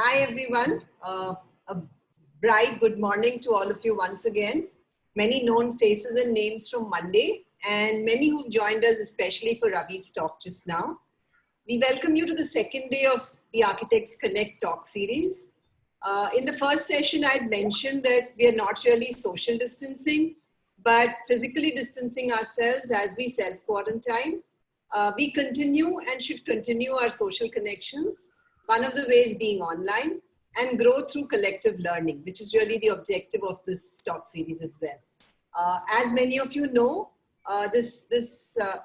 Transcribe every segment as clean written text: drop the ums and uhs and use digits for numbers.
Hi everyone, a bright good morning to all of you once again. Many known faces and names from Monday and many who've joined us especially for Ravi's talk just now. We welcome you to the second day of the Architects Connect talk series. In the first session, I had mentioned that we are not really social distancing, but physically distancing ourselves as we self-quarantine. We continue and should continue our social connections, one of the ways being online, and grow through collective learning, which is really the objective of this talk series as well. As many of you know, this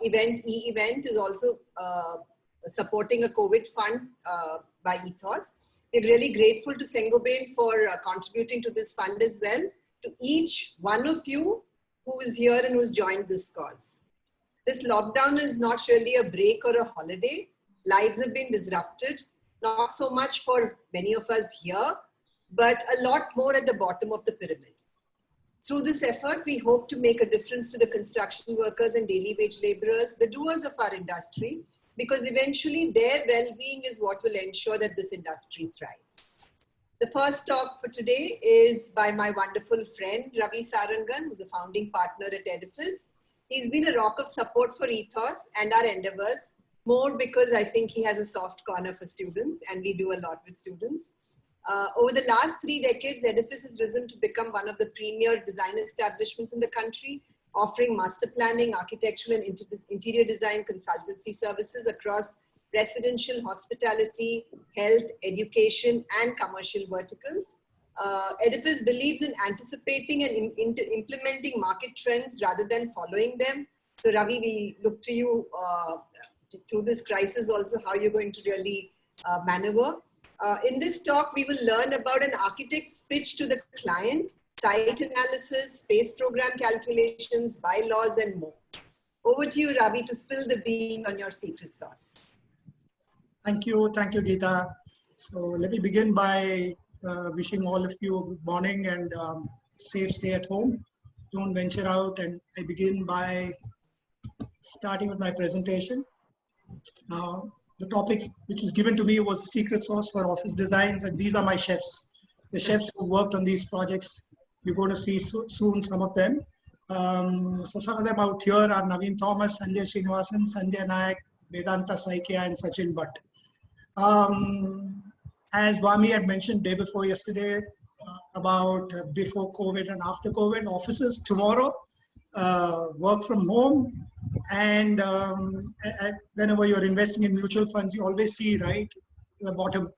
e-event is also supporting a COVID fund by Ethos. We're really grateful to Sengobain for contributing to this fund as well, to each one of you who is here and who's joined this cause. This lockdown is not really a break or a holiday. Lives have been disrupted, not so much for many of us here, but a lot more at the bottom of the pyramid. Through this effort, we hope to make a difference to the construction workers and daily wage laborers, the doers of our industry, because eventually their well-being is what will ensure that this industry thrives. The first talk for today is by my wonderful friend, Ravi Sarangan, who's a founding partner at Edifice. He's been a rock of support for Ethos and our endeavors, more because I think he has a soft corner for students, and we do a lot with students. Over the last 3 decades, Edifice has risen to become one of the premier design establishments in the country, offering master planning, architectural and interior design consultancy services across residential, hospitality, health, education, and commercial verticals. Edifice believes in anticipating and implementing market trends rather than following them. So Ravi, we look to you through this crisis also, how you're going to really maneuver. In this talk, we will learn about an architect's pitch to the client, site analysis, space program calculations, bylaws, and more. Over to you, Ravi, to spill the beans on your secret sauce. Thank you, Geeta. So let me begin by wishing all of you a good morning and safe stay at home. Don't venture out, and I begin by starting with my presentation. The topic which was given to me was the secret sauce for office designs, and these are my chefs. The chefs who worked on these projects. You're going to see soon some of them. So some of them out here are Naveen Thomas, Sanjay Srinivasan, Sanjay Nayak, Vedanta Saikia, and Sachin Bhatt. As Vami had mentioned day before yesterday about before COVID and after COVID, offices tomorrow, work from home. And whenever you're investing in mutual funds, you always see right at the bottom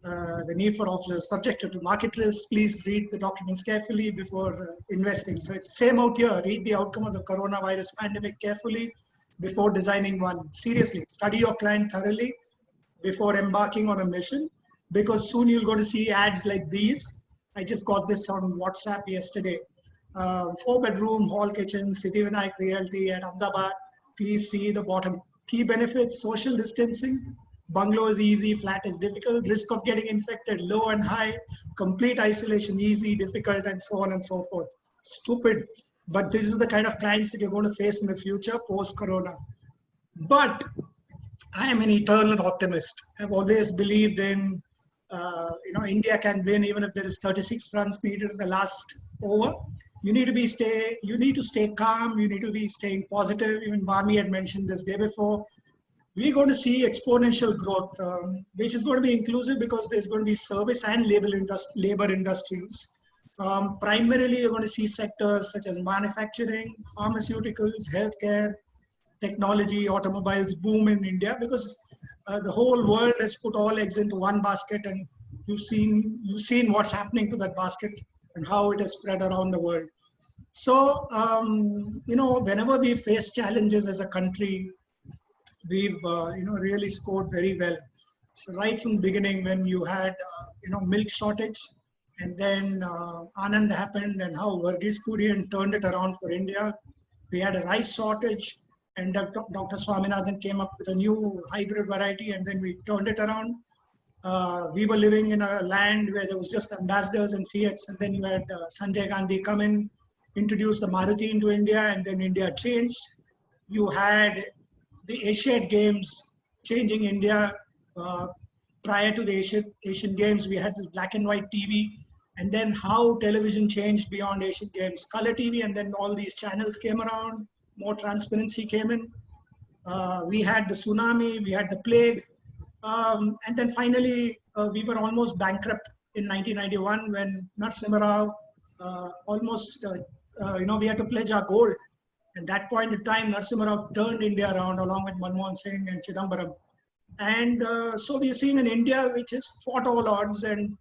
the need for offices subjected to market risk. Please read the documents carefully before investing. So it's the same out here. Read the outcome of the coronavirus pandemic carefully before designing one. Seriously, study your client thoroughly before embarking on a mission, because soon you're going to see ads like these. I just got this on WhatsApp yesterday. 4-bedroom hall kitchen, Siddhivinayak Realty at Ahmedabad. Please see the bottom. Key benefits: social distancing. Bungalow is easy, flat is difficult. Risk of getting infected, low and high. Complete isolation, easy, difficult, and so on and so forth. Stupid. But this is the kind of clients that you're going to face in the future post-corona. But I am an eternal optimist. I've always believed in, India can win even if there is 36 runs needed in the last over. You need to stay calm. You need to be staying positive. Even Vami had mentioned this day before. We're going to see exponential growth, which is going to be inclusive because there's going to be service and labor industries. Primarily, you're going to see sectors such as manufacturing, pharmaceuticals, healthcare, technology, automobiles boom in India, because the whole world has put all eggs into one basket, and you've seen what's happening to that basket and how it has spread around the world. So, whenever we face challenges as a country, we've really scored very well. So right from the beginning, when you had milk shortage, and then Anand happened, and how Verghese Kurian turned it around for India. We had a rice shortage, and Dr. Swaminathan came up with a new hybrid variety, and then we turned it around. We were living in a land where there was just ambassadors and Fiats, and then you had Sanjay Gandhi come in, introduce the Maruti into India, and then India changed. You had the Asian Games changing India, prior to the Asian Games, we had this black and white TV, and then how television changed beyond Asian Games, color TV, and then all these channels came around, more transparency came in. We had the tsunami, we had the plague, and then finally we were almost bankrupt in 1991 when Narasimha Rao we had to pledge our gold. At that point in time, Narasimha Rao turned India around along with Manmohan Singh and Chidambaram. And so we are seeing an India which has fought all odds, and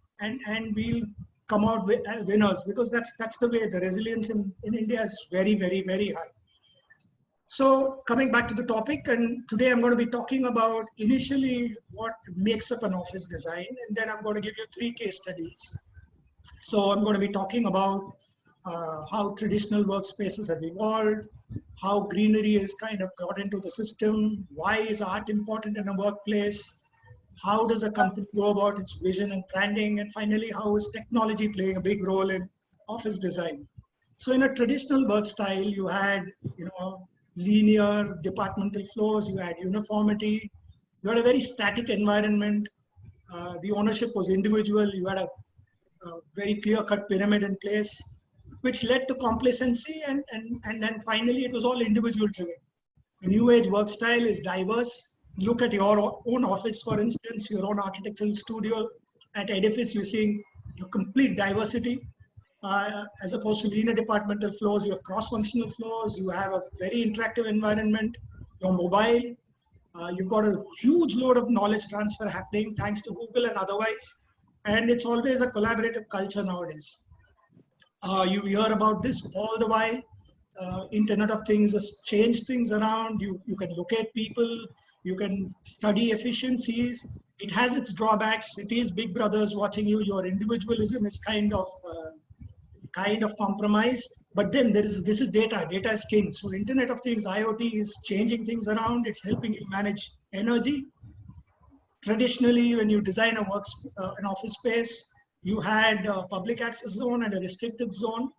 we'll come out winners, because that's the way. The resilience in India is very, very, very high. So coming back to the topic, and today I'm going to be talking about initially what makes up an office design, and then I'm going to give you 3 case studies. So I'm going to be talking about how traditional workspaces have evolved, how greenery has kind of got into the system, why is art important in a workplace, how does a company go about its vision and branding, and finally, how is technology playing a big role in office design. So in a traditional work style, you had, linear departmental flows, you had uniformity, you had a very static environment, the ownership was individual, you had a very clear-cut pyramid in place, which led to complacency, and then finally it was all individual driven. The new age work style is diverse. Look at your own office, for instance, your own architectural studio. At Edifice, you're seeing your complete diversity. As opposed to linear departmental flows, you have cross-functional flows, you have a very interactive environment, you're mobile, you've got a huge load of knowledge transfer happening thanks to Google and otherwise, and it's always a collaborative culture nowadays. You hear about this all the while. Internet of Things has changed things around. You can locate people, you can study efficiencies. It has its drawbacks. It is big brothers watching you. Your individualism is kind of compromised. But then this is data. Data is king. So Internet of Things, IoT is changing things around. It's helping you manage energy. Traditionally, when you design an office space, you had a public access zone and a restricted zone.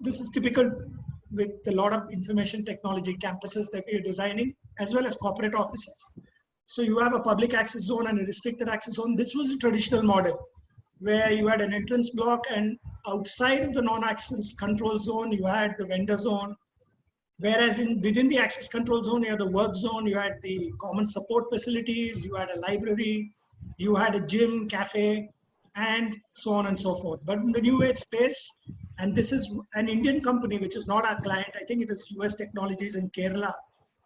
This is typical with a lot of information technology campuses that we are designing, as well as corporate offices. So you have a public access zone and a restricted access zone. This was a traditional model where you had an entrance block, and outside of the non-access control zone, you had the vendor zone. Whereas within the access control zone, you had the work zone, you had the common support facilities, you had a library, you had a gym, cafe, and so on and so forth. But in the new age space, and this is an Indian company, which is not our client, I think it is US Technologies in Kerala,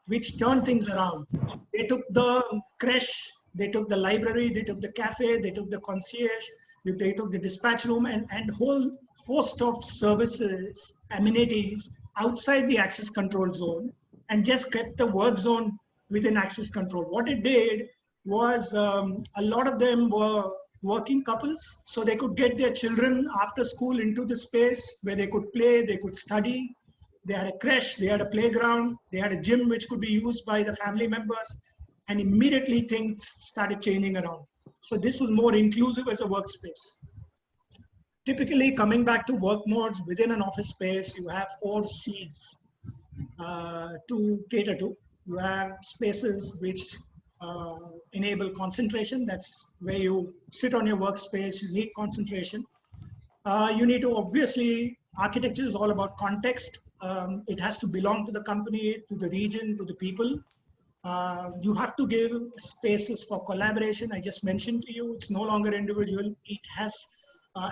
which turned things around. They took the creche, they took the library, they took the cafe, they took the concierge, they took the dispatch room, and whole host of services, amenities outside the access control zone, and just kept the work zone within access control. What it did was a lot of them were working couples, so they could get their children after school into the space where they could play, they could study. They had a creche, they had a playground, they had a gym which could be used by the family members, and immediately things started changing around. So this was more inclusive as a workspace. Typically, coming back to work modes within an office space, you have 4 C's to cater to. You have spaces which enable concentration. That's where you sit on your workspace, you need concentration. You need to, obviously, architecture is all about context. It has to belong to the company, to the region, to the people. You have to give spaces for collaboration. I just mentioned to you, it's no longer individual. It has,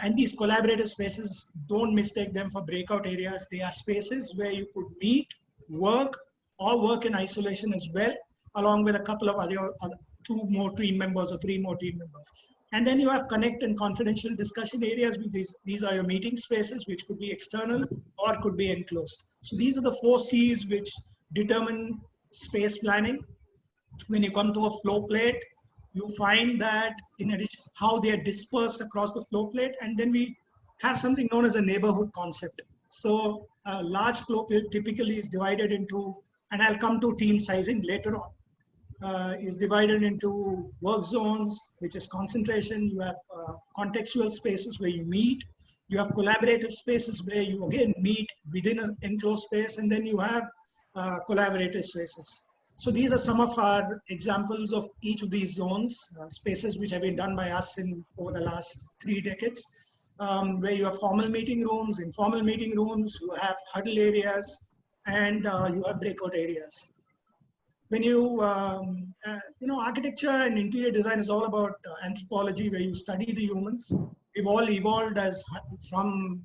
and these collaborative spaces, don't mistake them for breakout areas. They are spaces where you could meet, work, or work in isolation as well, along with a couple of other 2 more team members or 3 more team members. And then you have connect and confidential discussion areas. With these are your meeting spaces, which could be external or could be enclosed. So these are the 4 C's which determine space planning. When you come to a flow plate, you find that in addition, how they are dispersed across the flow plate. And then we have something known as a neighborhood concept. So a large flow plate typically is divided into, and I'll come to team sizing later on, is divided into work zones, which is concentration. You have contextual spaces where you meet. You have collaborative spaces where you again meet within an enclosed space. And then you have collaborative spaces. So these are some of our examples of each of these zones, spaces which have been done by us over the last 3 decades, where you have formal meeting rooms, informal meeting rooms, you have huddle areas, and you have breakout areas. When architecture and interior design is all about anthropology, where you study the humans. We've all evolved from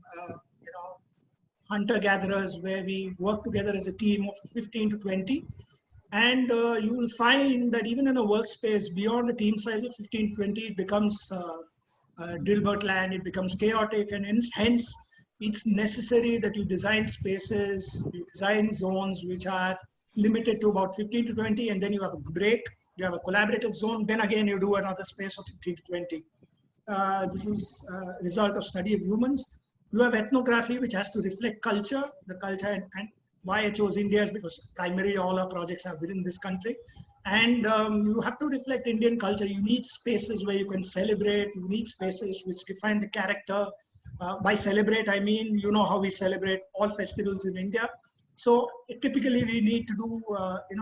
hunter-gatherers, where we work together as a team of 15 to 20. And you will find that even in a workspace, beyond a team size of 15 to 20, it becomes Dilbert land, it becomes chaotic, and hence it's necessary that you design spaces, you design zones which are limited to about 15 to 20, and then you have a break, you have a collaborative zone, then again you do another space of 15 to 20. This is a result of study of humans. You have ethnography, which has to reflect culture, the culture, and why I chose India is because primarily all our projects are within this country. And you have to reflect Indian culture. You need spaces where you can celebrate. You need spaces which define the character. By celebrate, I mean, you know how we celebrate all festivals in India. So typically we need to do,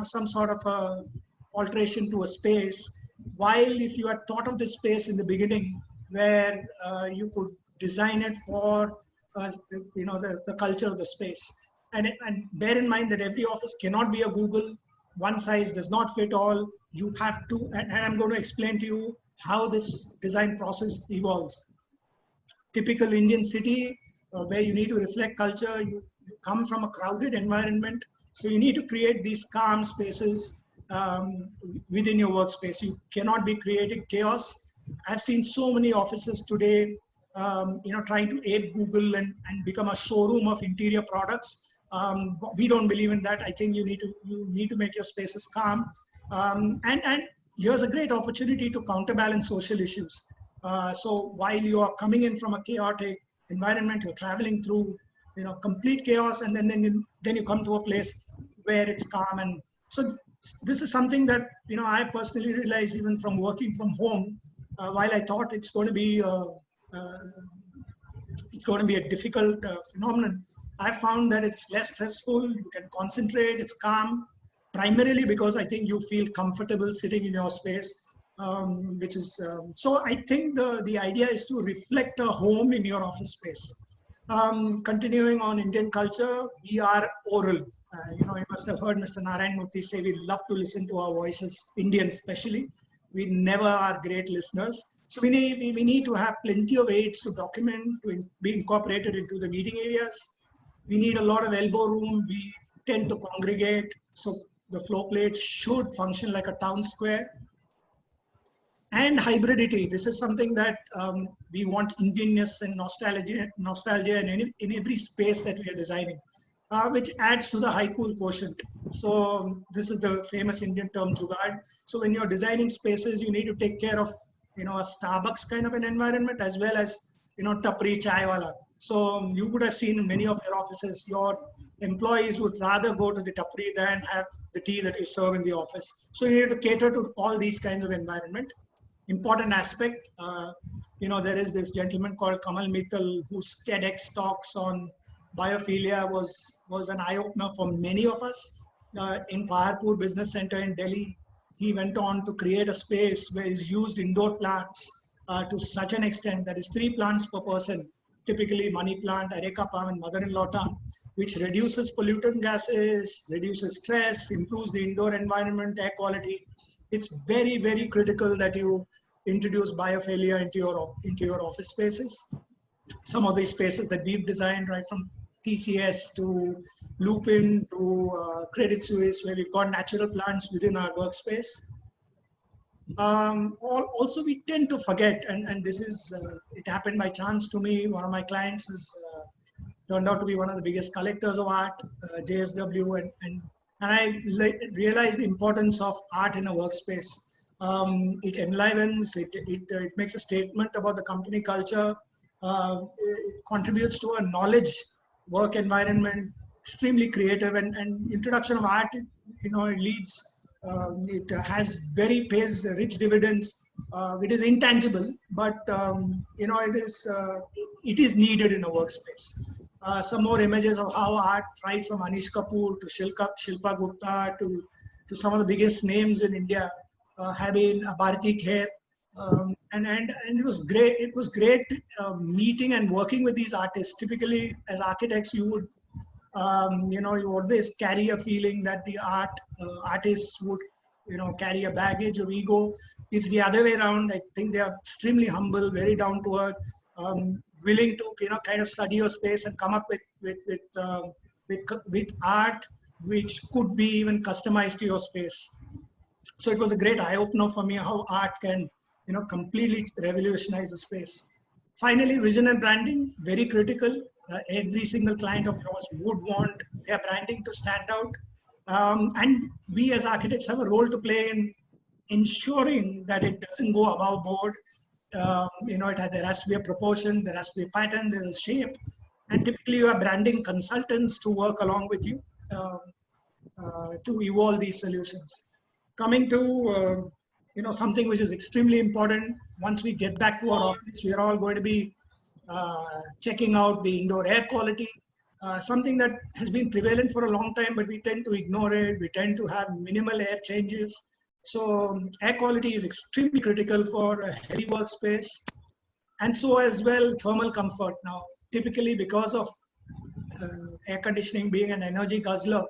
some sort of a alteration to a space. While if you had thought of this space in the beginning, where you could design it for, the culture of the space. And bear in mind that every office cannot be a Google. One size does not fit all. You have to, and I'm going to explain to you how this design process evolves. Typical Indian city, where you need to reflect culture, you come from a crowded environment. So you need to create these calm spaces within your workspace. You cannot be creating chaos. I've seen so many offices today, trying to ape Google and become a showroom of interior products. We don't believe in that. I think you need to make your spaces calm. And here's a great opportunity to counterbalance social issues. So while you are coming in from a chaotic environment, you're traveling through, complete chaos, and then you come to a place where it's calm. And so this is something that, I personally realized even from working from home. While I thought it's going to be a difficult phenomenon, I found that it's less stressful. You can concentrate. It's calm, primarily because I think you feel comfortable sitting in your space. So I think the idea is to reflect a home in your office space. Continuing on Indian culture, we are oral. You must have heard Mr. Narayan Murthy say we love to listen to our voices, Indians especially. We never are great listeners. So we need to have plenty of aids to document, to be incorporated into the meeting areas. We need a lot of elbow room. We tend to congregate. So the floor plate should function like a town square. And hybridity. This is something that we want Indianness and nostalgia in every space that we are designing, which adds to the high cool quotient. So this is the famous Indian term jugaad. So when you're designing spaces, you need to take care of, a Starbucks kind of an environment, as well as, tapri chai wala. So you would have seen in many of your offices, your employees would rather go to the tapri than have the tea that you serve in the office. So you need to cater to all these kinds of environment. Important aspect, there is this gentleman called Kamal Mittal whose TEDx talks on biophilia was an eye-opener for many of us. In Paharpur Business Center in Delhi, he went on to create a space where he's used indoor plants to such an extent that is 3 plants per person, typically money plant, areca palm, and mother-in-law tongue, which reduces pollutant gases, reduces stress, improves the indoor environment, air quality. It's very, very critical that you introduce biophilia into your office spaces. Some of these spaces that we've designed, right from TCS to Lupin to Credit Suisse, where we've got natural plants within our workspace. Also, we tend to forget, and this is, it happened by chance to me. One of my clients turned out to be one of the biggest collectors of art, JSW, and I realized the importance of art in a workspace. It enlivens, it makes a statement about the company culture, it contributes to a knowledge work environment, extremely creative, and introduction of art, it leads, pays rich dividends. It is intangible, but it is needed in a workspace. Some more images of how art, right from Anish Kapoor to Shilpa Gupta to to some of the biggest names in India, have been Bharati Kher. And it was great. It was great meeting and working with these artists. Typically, as architects, you would, you always carry a feeling that the artists would, carry a baggage of ego. It's the other way around. I think they are extremely humble, very down to earth, willing to, kind of study your space and come up with art which could be even customized to your space. So it was a great eye opener for me how art can, completely revolutionize the space. Finally, vision and branding, very critical. Every single client of yours would want their branding to stand out. And we as architects have a role to play in ensuring that it doesn't go above board. There has to be a proportion, there has to be a pattern, there is a shape. And typically you have branding consultants to work along with you to evolve these solutions. Coming to something which is extremely important. Once we get back to our office, we are all going to be checking out the indoor air quality, something that has been prevalent for a long time, but we tend to ignore it. We tend to have minimal air changes. So air quality is extremely critical for a healthy workspace, and so as well thermal comfort. Now, typically because of air conditioning being an energy guzzler,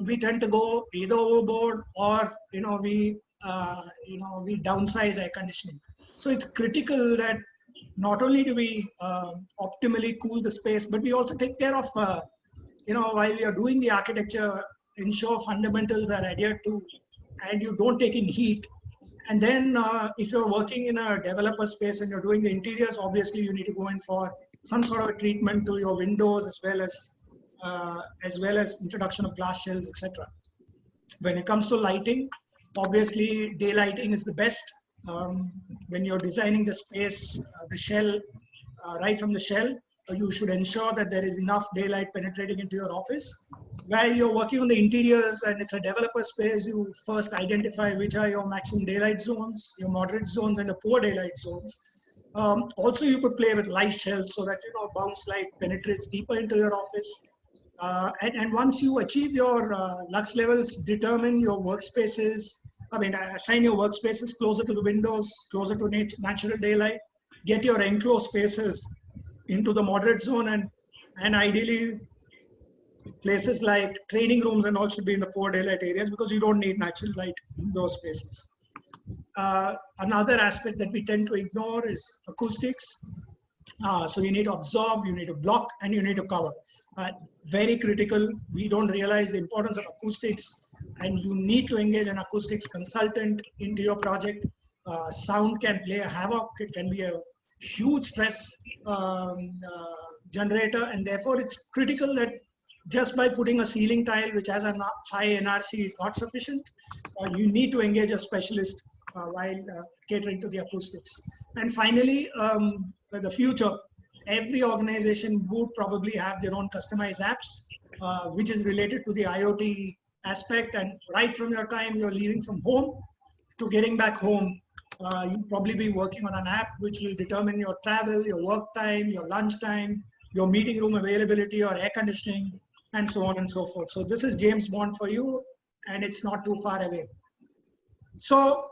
we tend to go either overboard or we downsize air conditioning. So it's critical that not only do we optimally cool the space, but we also take care of while you're doing the architecture, ensure fundamentals are adhered to, and you don't take in heat. And then if you're working in a developer space and you're doing the interiors, obviously you need to go in for some sort of a treatment to your windows as well as introduction of glass shells, etc. When it comes to lighting, obviously daylighting is the best. When you're designing the space, the shell, right from the shell, you should ensure that there is enough daylight penetrating into your office. While you're working on the interiors and it's a developer space, you first identify which are your maximum daylight zones, your moderate zones, and the poor daylight zones. Also, you could play with light shells so that bounce light penetrates deeper into your office. And once you achieve your lux levels, determine your workspaces. Assign your workspaces closer to the windows, closer to natural daylight. Get your enclosed spaces into the moderate zone, and ideally places like training rooms and all should be in the poor daylight areas because you don't need natural light in those spaces. Another aspect that we tend to ignore is acoustics. So you need to absorb, you need to block, and you need to cover. Very critical. We don't realize the importance of acoustics, and you need to engage an acoustics consultant into your project. Sound can play a havoc. It can be a huge stress generator, and therefore it's critical that just by putting a ceiling tile which has a high NRC is not sufficient. You need to engage a specialist while catering to the acoustics. And finally, the future, every organization would probably have their own customized apps, which is related to the IoT aspect. And right from your time you're leaving from home to getting back home, you'll probably be working on an app which will determine your travel, your work time, your lunch time, your meeting room availability, your air conditioning, and so on and so forth. So this is James Bond for you, and it's not too far away. So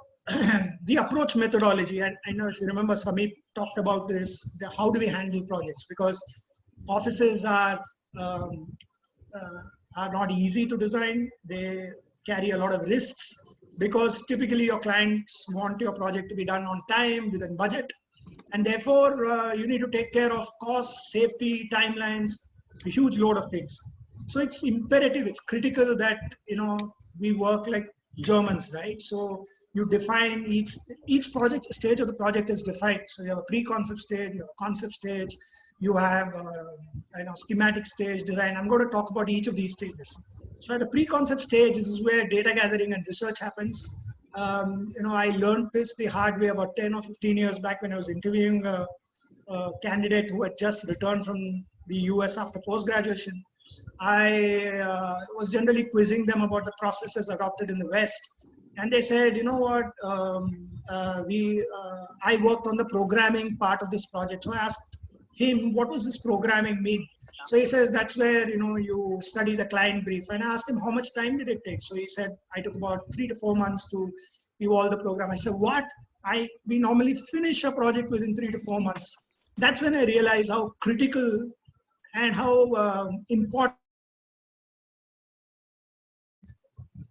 the approach methodology, and I know if you remember, Sameep talked about this, how do we handle projects? Because offices are not easy to design. They carry a lot of risks because typically your clients want your project to be done on time, within budget. And therefore, you need to take care of costs, safety, timelines, a huge load of things. So it's imperative, it's critical that, we work like Germans, right? So you define each project, stage of the project is defined. So you have a pre-concept stage, you have a concept stage, you have schematic stage, design. I'm going to talk about each of these stages. So at the pre-concept stage, this is where data gathering and research happens. I learned this the hard way about 10 or 15 years back when I was interviewing a candidate who had just returned from the US after post-graduation. I was generally quizzing them about the processes adopted in the West. And they said, you know what, I worked on the programming part of this project. So I asked him, what does this programming mean? So he says, that's where, you study the client brief. And I asked him, how much time did it take? So he said, I took about 3 to 4 months to evolve the program. I said, what? We normally finish a project within 3 to 4 months. That's when I realized how critical and how important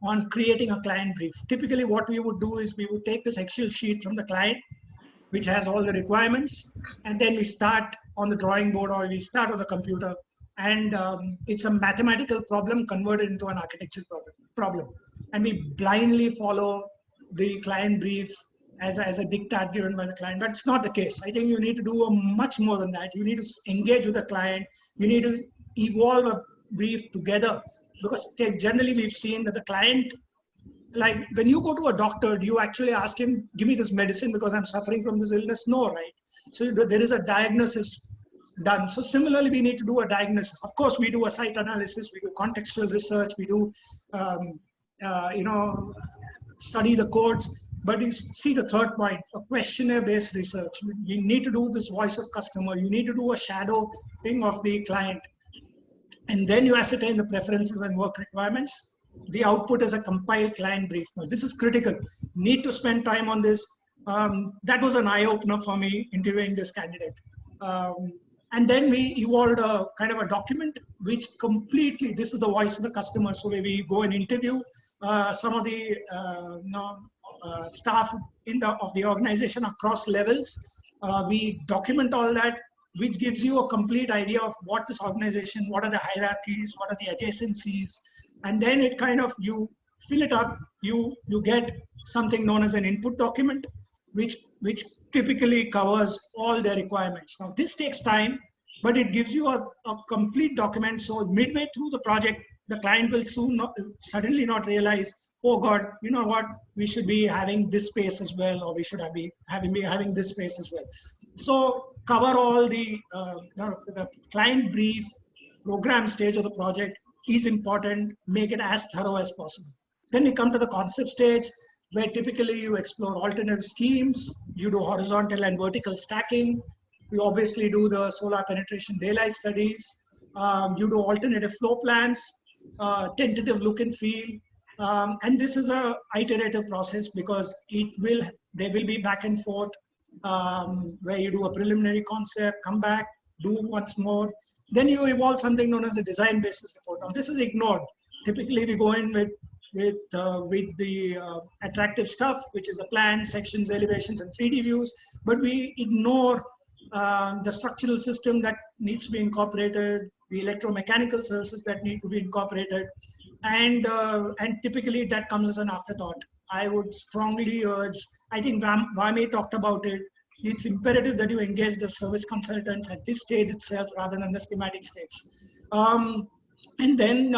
on creating a client brief. Typically what we would do is we would take this Excel sheet from the client, which has all the requirements, and then we start on the drawing board or we start on the computer, and it's a mathematical problem converted into an architectural problem. And we blindly follow the client brief as a diktat given by the client, but it's not the case. I think you need to do much more than that. You need to engage with the client. You need to evolve a brief together, because generally we've seen that the client, like when you go to a doctor, do you actually ask him, give me this medicine because I'm suffering from this illness? No, right? So there is a diagnosis done. So similarly, we need to do a diagnosis. Of course, we do a site analysis, we do contextual research, we do, study the codes. But you see the third point, a questionnaire-based research. You need to do this voice of customer. You need to do a shadowing of the client. And then you ascertain the preferences and work requirements. The output is a compiled client brief. Now, this is critical. Need to spend time on this. That was an eye-opener for me interviewing this candidate. And then we evolved a kind of a document which completely, this is the voice of the customer. So we go and interview some of the staff of the organization across levels. We document all that, which gives you a complete idea of what this organization, what are the hierarchies, what are the adjacencies, and then it kind of, you fill it up, you get something known as an input document, which typically covers all their requirements. Now this takes time, but it gives you a complete document. So midway through the project, the client will suddenly not realize, oh God, you know what, we should be having this space as well, or we should be having this space as well. So cover all the client brief program stage of the project is important, make it as thorough as possible. Then we come to the concept stage, where typically you explore alternative schemes, you do horizontal and vertical stacking, you obviously do the solar penetration daylight studies, you do alternative floor plans, tentative look and feel, and this is a iterative process, because there will be back and forth, where you do a preliminary concept, come back, do once more. Then you evolve something known as a design basis report. Now this is ignored. Typically we go in with the attractive stuff, which is the plans, sections, elevations, and 3D views, but we ignore the structural system that needs to be incorporated, the electromechanical services that need to be incorporated, and typically that comes as an afterthought. I would strongly urge, I think Vami talked about it, it's imperative that you engage the service consultants at this stage itself rather than the schematic stage. And then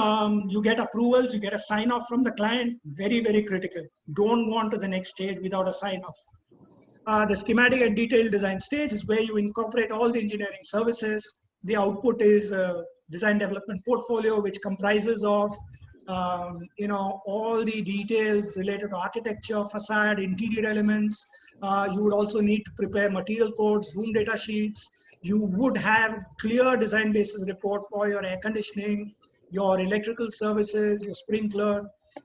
you get approvals, you get a sign off from the client, very, very critical. Don't go on to the next stage without a sign off. The schematic and detailed design stage is where you incorporate all the engineering services. The output is a design development portfolio, which comprises of all the details related to architecture, facade, interior elements. You would also need to prepare material codes, room data sheets. You would have clear design basis report for your air conditioning, your electrical services, your sprinkler,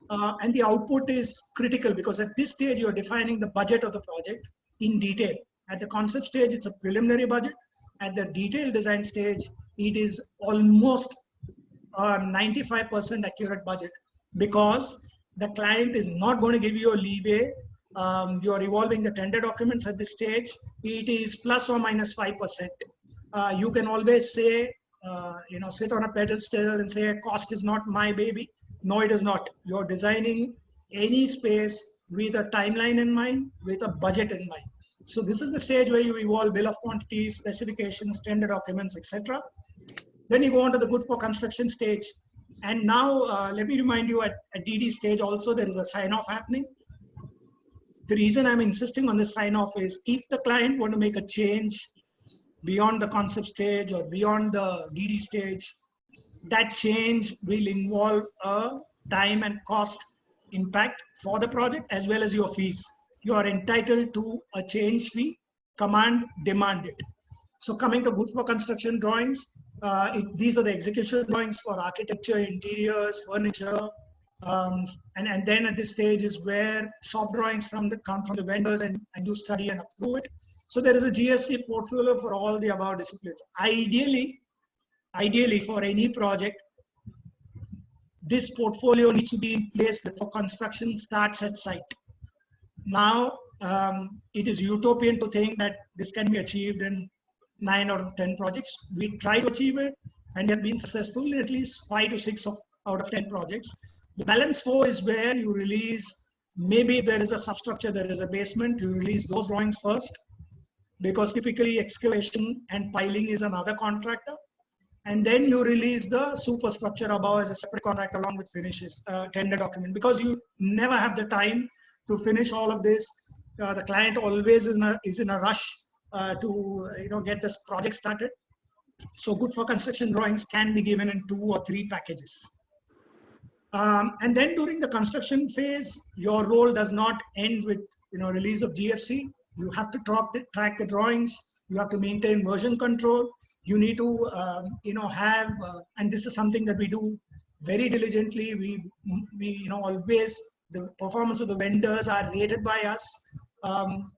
and the output is critical, because at this stage you're defining the budget of the project in detail. At the concept stage, it's a preliminary budget. At the detailed design stage, it is almost 95% accurate budget, because the client is not going to give you a leeway. You're evolving the tender documents at this stage. It is plus or minus 5%. You can always say, sit on a pedestal and say, cost is not my baby. No, it is not. You're designing any space with a timeline in mind, with a budget in mind. So this is the stage where you evolve bill of quantities, specifications, tender documents, etc. Then you go on to the good for construction stage. And now let me remind you, at DD stage also there is a sign-off happening. The reason I'm insisting on this sign-off is, if the client want to make a change beyond the concept stage or beyond the DD stage, that change will involve a time and cost impact for the project as well as your fees. You are entitled to a change fee, demand it. So coming to good for construction drawings, these are the execution drawings for architecture, interiors, furniture. And then at this stage is where shop drawings come from the vendors, and you study and approve it. So there is a GFC portfolio for all the above disciplines. Ideally for any project, this portfolio needs to be in place before construction starts at site. Now, it is utopian to think that this can be achieved in 9 out of 10 projects. We try to achieve it and have been successful in at least 5 to 6 out of 10 projects. The balance 4 is where you release, maybe there is a substructure, there is a basement, you release those drawings first, because typically excavation and piling is another contractor. And then you release the superstructure above as a separate contract along with finishes, tender document, because you never have the time to finish all of this. The client always is in a rush to get this project started. So good for construction drawings can be given in 2 or 3 packages. And then during the construction phase, your role does not end with release of GFC. You have to track the drawings. You have to maintain version control. You need to have, and this is something that we do very diligently. We always, the performance of the vendors are rated by us.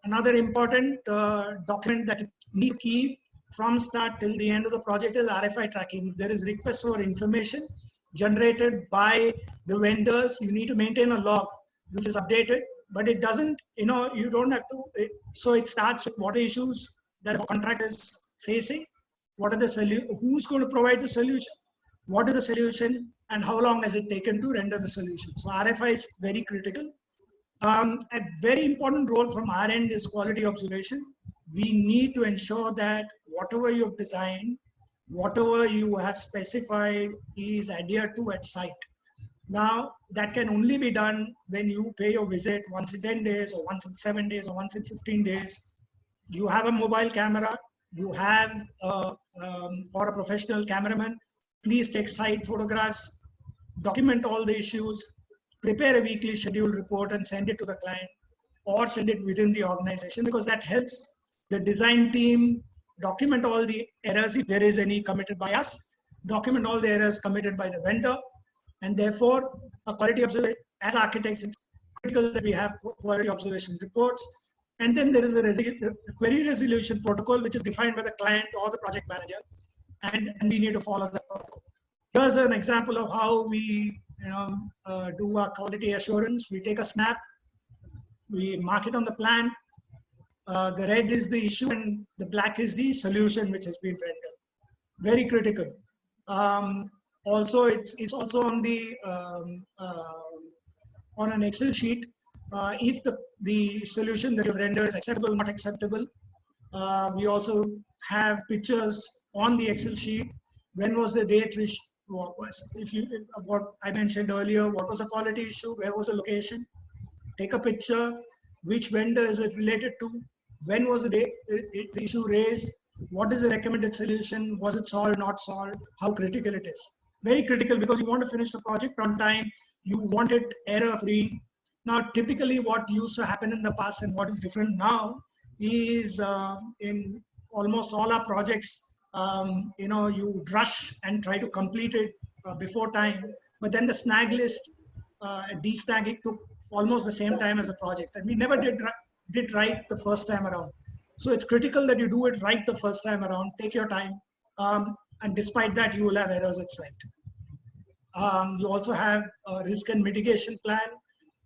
Another important document that you need to keep from start till the end of the project is RFI tracking. There is request for information generated by the vendors. You need to maintain a log which is updated, but it doesn't, you don't have to. So it starts with what are the issues that the contractor is facing, what are the who's going to provide the solution, what is the solution, and how long has it taken to render the solution. So RFI is very critical. A very important role from our end is quality observation. We need to ensure that whatever you've designed, whatever you have specified is adhered to at site. Now, that can only be done when you pay your visit once in 10 days or once in 7 days or once in 15 days. You have a mobile camera, you have or a professional cameraman. Please take site photographs, document all the issues, prepare a weekly schedule report and send it to the client or send it within the organization, because that helps the design team document all the errors if there is any committed by us, document all the errors committed by the vendor, and therefore a quality observation. As architects, it's critical that we have quality observation reports. And then there is a query resolution protocol which is defined by the client or the project manager, and we need to follow that protocol. Here's an example of how we do our quality assurance. We take a snap, we mark it on the plan. The red is the issue and the black is the solution which has been rendered. Very critical. Also, it's also on the on an Excel sheet. If the solution that you render is acceptable or not acceptable, we also have pictures on the Excel sheet. When was the date? What I mentioned earlier, what was the quality issue? Where was the location? Take a picture. Which vendor is it related to? When was the issue raised? What is the recommended solution? Was it solved, not solved? How critical it is? Very critical, because you want to finish the project on time. You want it error-free. Now, typically what used to happen in the past and what is different now is in almost all our projects, you rush and try to complete it before time. But then the snag list, de-snagging took almost the same time as a project. And we never did right the first time around. So it's critical that you do it right the first time around. Take your time. And despite that, you will have errors at site. You also have a risk and mitigation plan.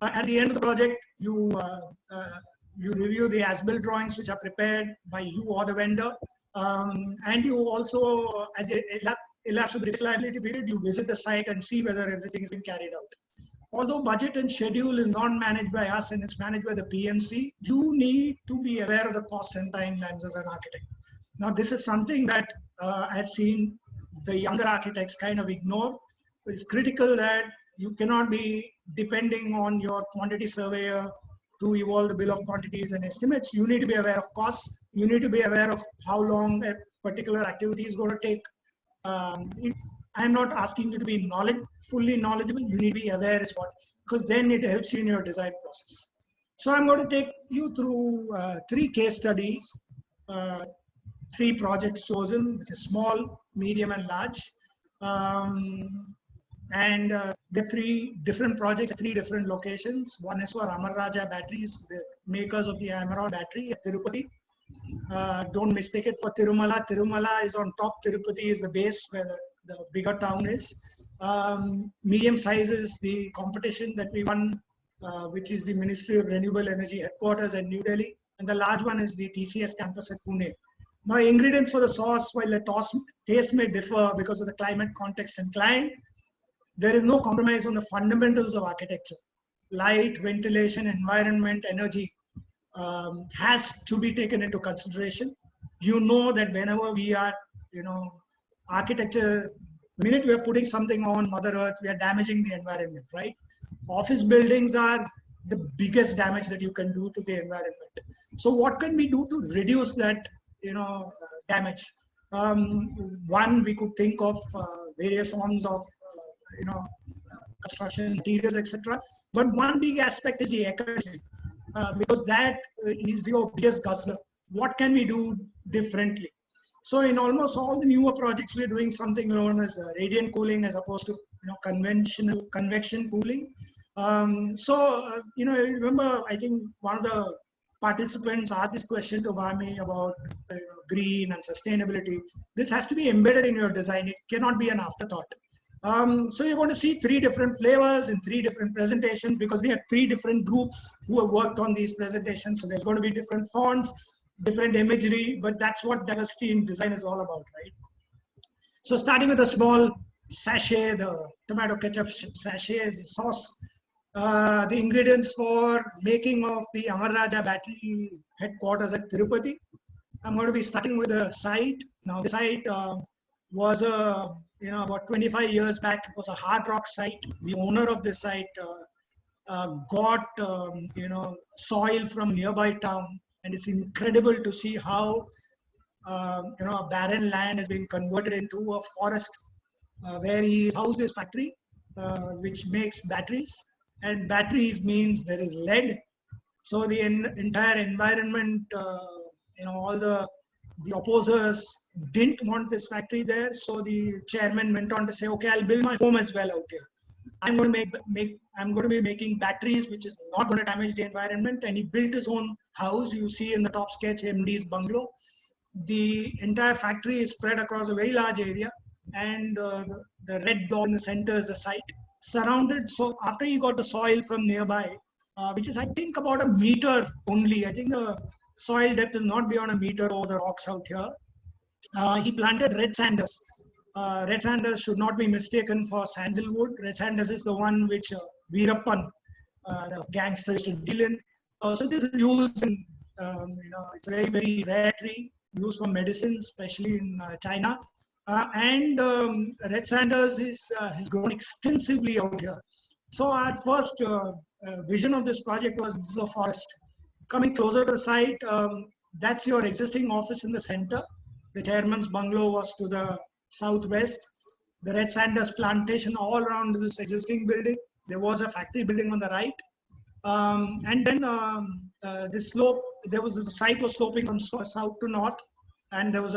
At the end of the project, you review the as-built drawings which are prepared by you or the vendor. And you also, at the elapsed of the risk liability period, you visit the site and see whether everything has been carried out. Although budget and schedule is not managed by us and it's managed by the PMC, you need to be aware of the costs and timelines as an architect. Now, this is something that I've seen the younger architects kind of ignore. It's critical that you cannot be depending on your quantity surveyor to evolve the bill of quantities and estimates. You need to be aware of costs. You need to be aware of how long a particular activity is going to take. I'm not asking you to be fully knowledgeable. You need to be aware is what, because then it helps you in your design process. So I'm going to take you through 3 case studies. three projects chosen, which is small, medium, and large. And the three different projects at three different locations. One is for Amar Raja Batteries, the makers of the Amaron battery at Tirupati. Don't mistake it for Tirumala. Tirumala is on top. Tirupati is the base where the bigger town is. Medium size is the competition that we won, which is the Ministry of Renewable Energy headquarters at New Delhi. And the large one is the TCS campus at Pune. Now, ingredients for the sauce, while the taste may differ because of the climate, context, and client, there is no compromise on the fundamentals of architecture. Light, ventilation, environment, energy has to be taken into consideration. You know that whenever we are, architecture, the minute we are putting something on Mother Earth, we are damaging the environment, right? Office buildings are the biggest damage that you can do to the environment. So what can we do to reduce that, damage? One, we could think of various forms of, construction materials, etc. But one big aspect is the ecology, because that is your biggest guzzler. What can we do differently? So in almost all the newer projects, we're doing something known as radiant cooling as opposed to conventional convection cooling. Remember, I think one of the participants asked this question to Vami about green and sustainability. This has to be embedded in your design. It cannot be an afterthought. So you're going to see three different flavors in three different presentations because we have three different groups who have worked on these presentations. So there's going to be different fonts, different imagery, but that's what diversity in design is all about, right? So starting with a small sachet, the tomato ketchup sachet is the sauce. The ingredients for making of the Amar Raja battery headquarters at Tirupati. I'm going to be starting with the site. Now the site was about 25 years back, it was a hard rock site. The owner of the site got, soil from nearby town. And it's incredible to see how, a barren land has been converted into a forest where he housed his factory, which makes batteries. And batteries means there is lead. So the entire environment, all the opposers didn't want this factory there. So the chairman went on to say, okay, I'll build my home as well out here. I'm going to be making batteries, which is not going to damage the environment. And he built his own house. You see in the top sketch, MD's bungalow. The entire factory is spread across a very large area. And the red dot in the center is the site. Surrounded, so after he got the soil from nearby, which is I think about a meter only. I think the soil depth is not beyond a meter over the rocks out here. He planted red sanders. Red sanders should not be mistaken for sandalwood. Red sanders is the one which Veerappan, the gangster, used to deal in. So this is used in, it's a very, very rare tree, used for medicine, especially in China. Red sanders has grown extensively out here. So our first vision of this project was this is a forest. Coming closer to the site, that's your existing office in the center. The chairman's bungalow was to the southwest. The red sanders plantation all around this existing building. There was a factory building on the right. And then the slope, the site was sloping from south to north. And there was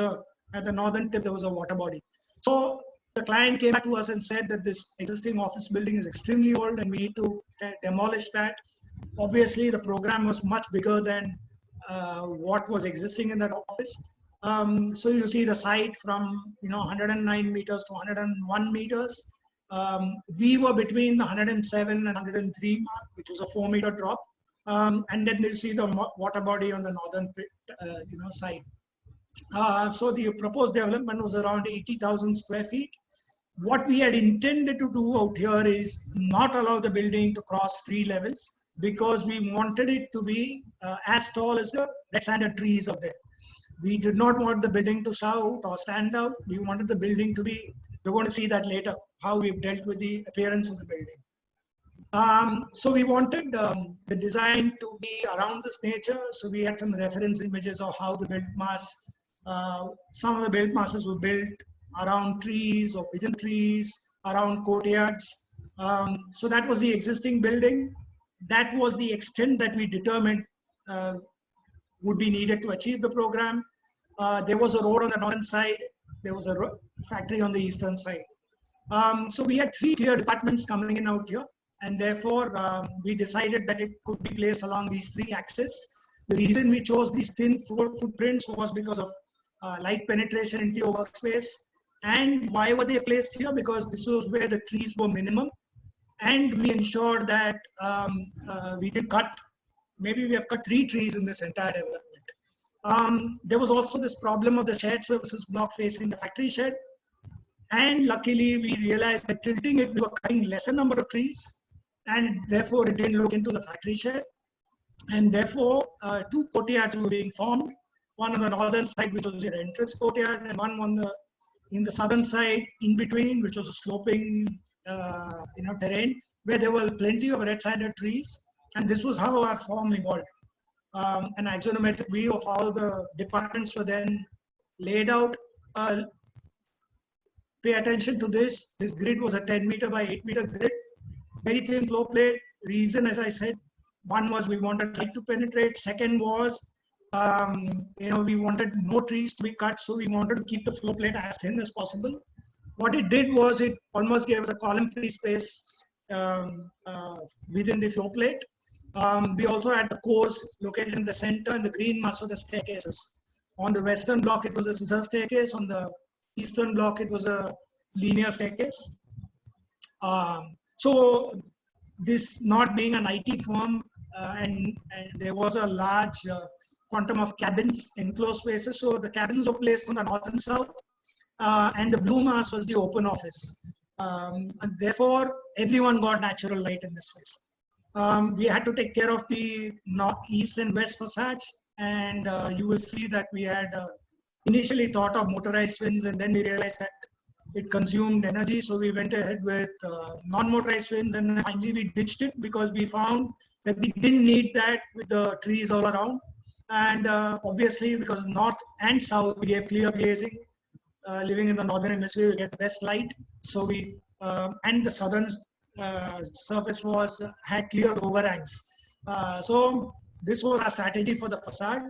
at the northern tip, there was a water body. So the client came back to us and said that this existing office building is extremely old and we need to demolish that. Obviously, the program was much bigger than what was existing in that office. So you see the site from 109 meters to 101 meters. We were between the 107 and 103 mark, which was a 4-meter drop. And then you see the water body on the northern side. So the proposed development was around 80,000 square feet. What we had intended to do out here is not allow the building to cross 3 levels because we wanted it to be as tall as the red sander trees out there. We did not want the building to shout or stand out. We wanted the building to be, we're going to see that later, how we've dealt with the appearance of the building. So we wanted the design to be around this nature. So we had some reference images of how the built mass, some of the built masses were built around trees or within trees, around courtyards. So that was the existing building. That was the extent that we determined would be needed to achieve the program. There was a road on the northern side. There was a factory on the eastern side. So we had three clear departments coming in out here, and therefore we decided that it could be placed along these three axes. The reason we chose these thin footprints was because of light penetration into your workspace. And why were they placed here? Because this was where the trees were minimum, and we ensured that we did cut. Maybe we have cut 3 trees in this entire development. There was also this problem of the shared services block facing the factory shed. And luckily, we realized by tilting it, we were cutting lesser number of trees, and therefore it didn't look into the factory shed. And therefore, 2 courtyards were being formed. One on the northern side, which was your entrance courtyard, and one on in the southern side, in between, which was a sloping, terrain where there were plenty of red-sided trees. And this was how our form evolved. An axonometric view of how the departments were then laid out. Pay attention to this. This grid was a 10 meter by 8 meter grid. Very thin floor plate. Reason, as I said, one was we wanted light to penetrate. Second was, we wanted no trees to be cut, so we wanted to keep the floor plate as thin as possible. What it did was it almost gave us a column-free space within the floor plate. We also had the cores located in the center, and the green mass were the staircases. On the western block, it was a scissor staircase. On the eastern block, it was a linear staircase. So this not being an IT firm, and there was a large quantum of cabins, enclosed spaces. So the cabins were placed on the north and south, and the blue mass was the open office. And therefore, everyone got natural light in this space. We had to take care of the north, east and west facades, and you will see that we had initially thought of motorized fins, and then we realized that it consumed energy, so we went ahead with non-motorized fins, and then finally we ditched it because we found that we didn't need that with the trees all around. And obviously, because north and south we gave clear glazing, living in the northern hemisphere we get the best light, so we and the southern surface had clear overhangs. So this was our strategy for the facade.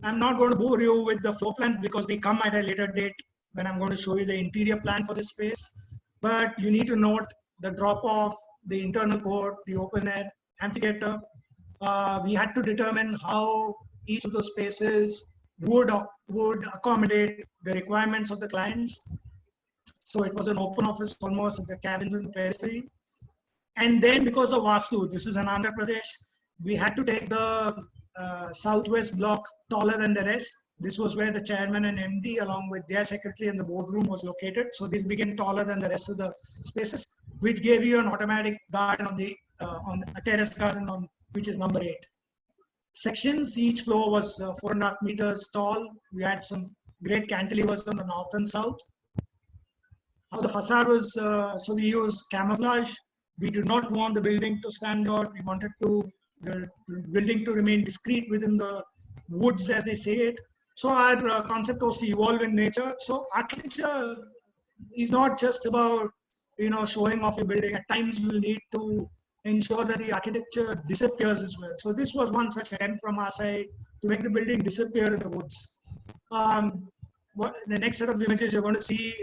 I'm not going to bore you with the floor plans because they come at a later date when I'm going to show you the interior plan for this space. But you need to note the drop off, the internal court, the open air, amphitheater. We had to determine how each of those spaces would accommodate the requirements of the clients. So it was an open office almost at the cabins in the periphery. And then because of Vastu, this is in Andhra Pradesh, we had to take the southwest block taller than the rest. This was where the chairman and MD along with their secretary and the boardroom was located. So this became taller than the rest of the spaces, which gave you an automatic garden on a terrace garden on which is number 8. Sections, each floor was 4.5 meters tall. We had some great cantilevers on the north and south. How the facade was, so we used camouflage. We did not want the building to stand out. We wanted the building to remain discreet within the woods, as they say it. So our concept was to evolve in nature. So architecture is not just about showing off a building. At times you will need to ensure that the architecture disappears as well. So this was one such attempt from our side to make the building disappear in the woods. The next set of images you're going to see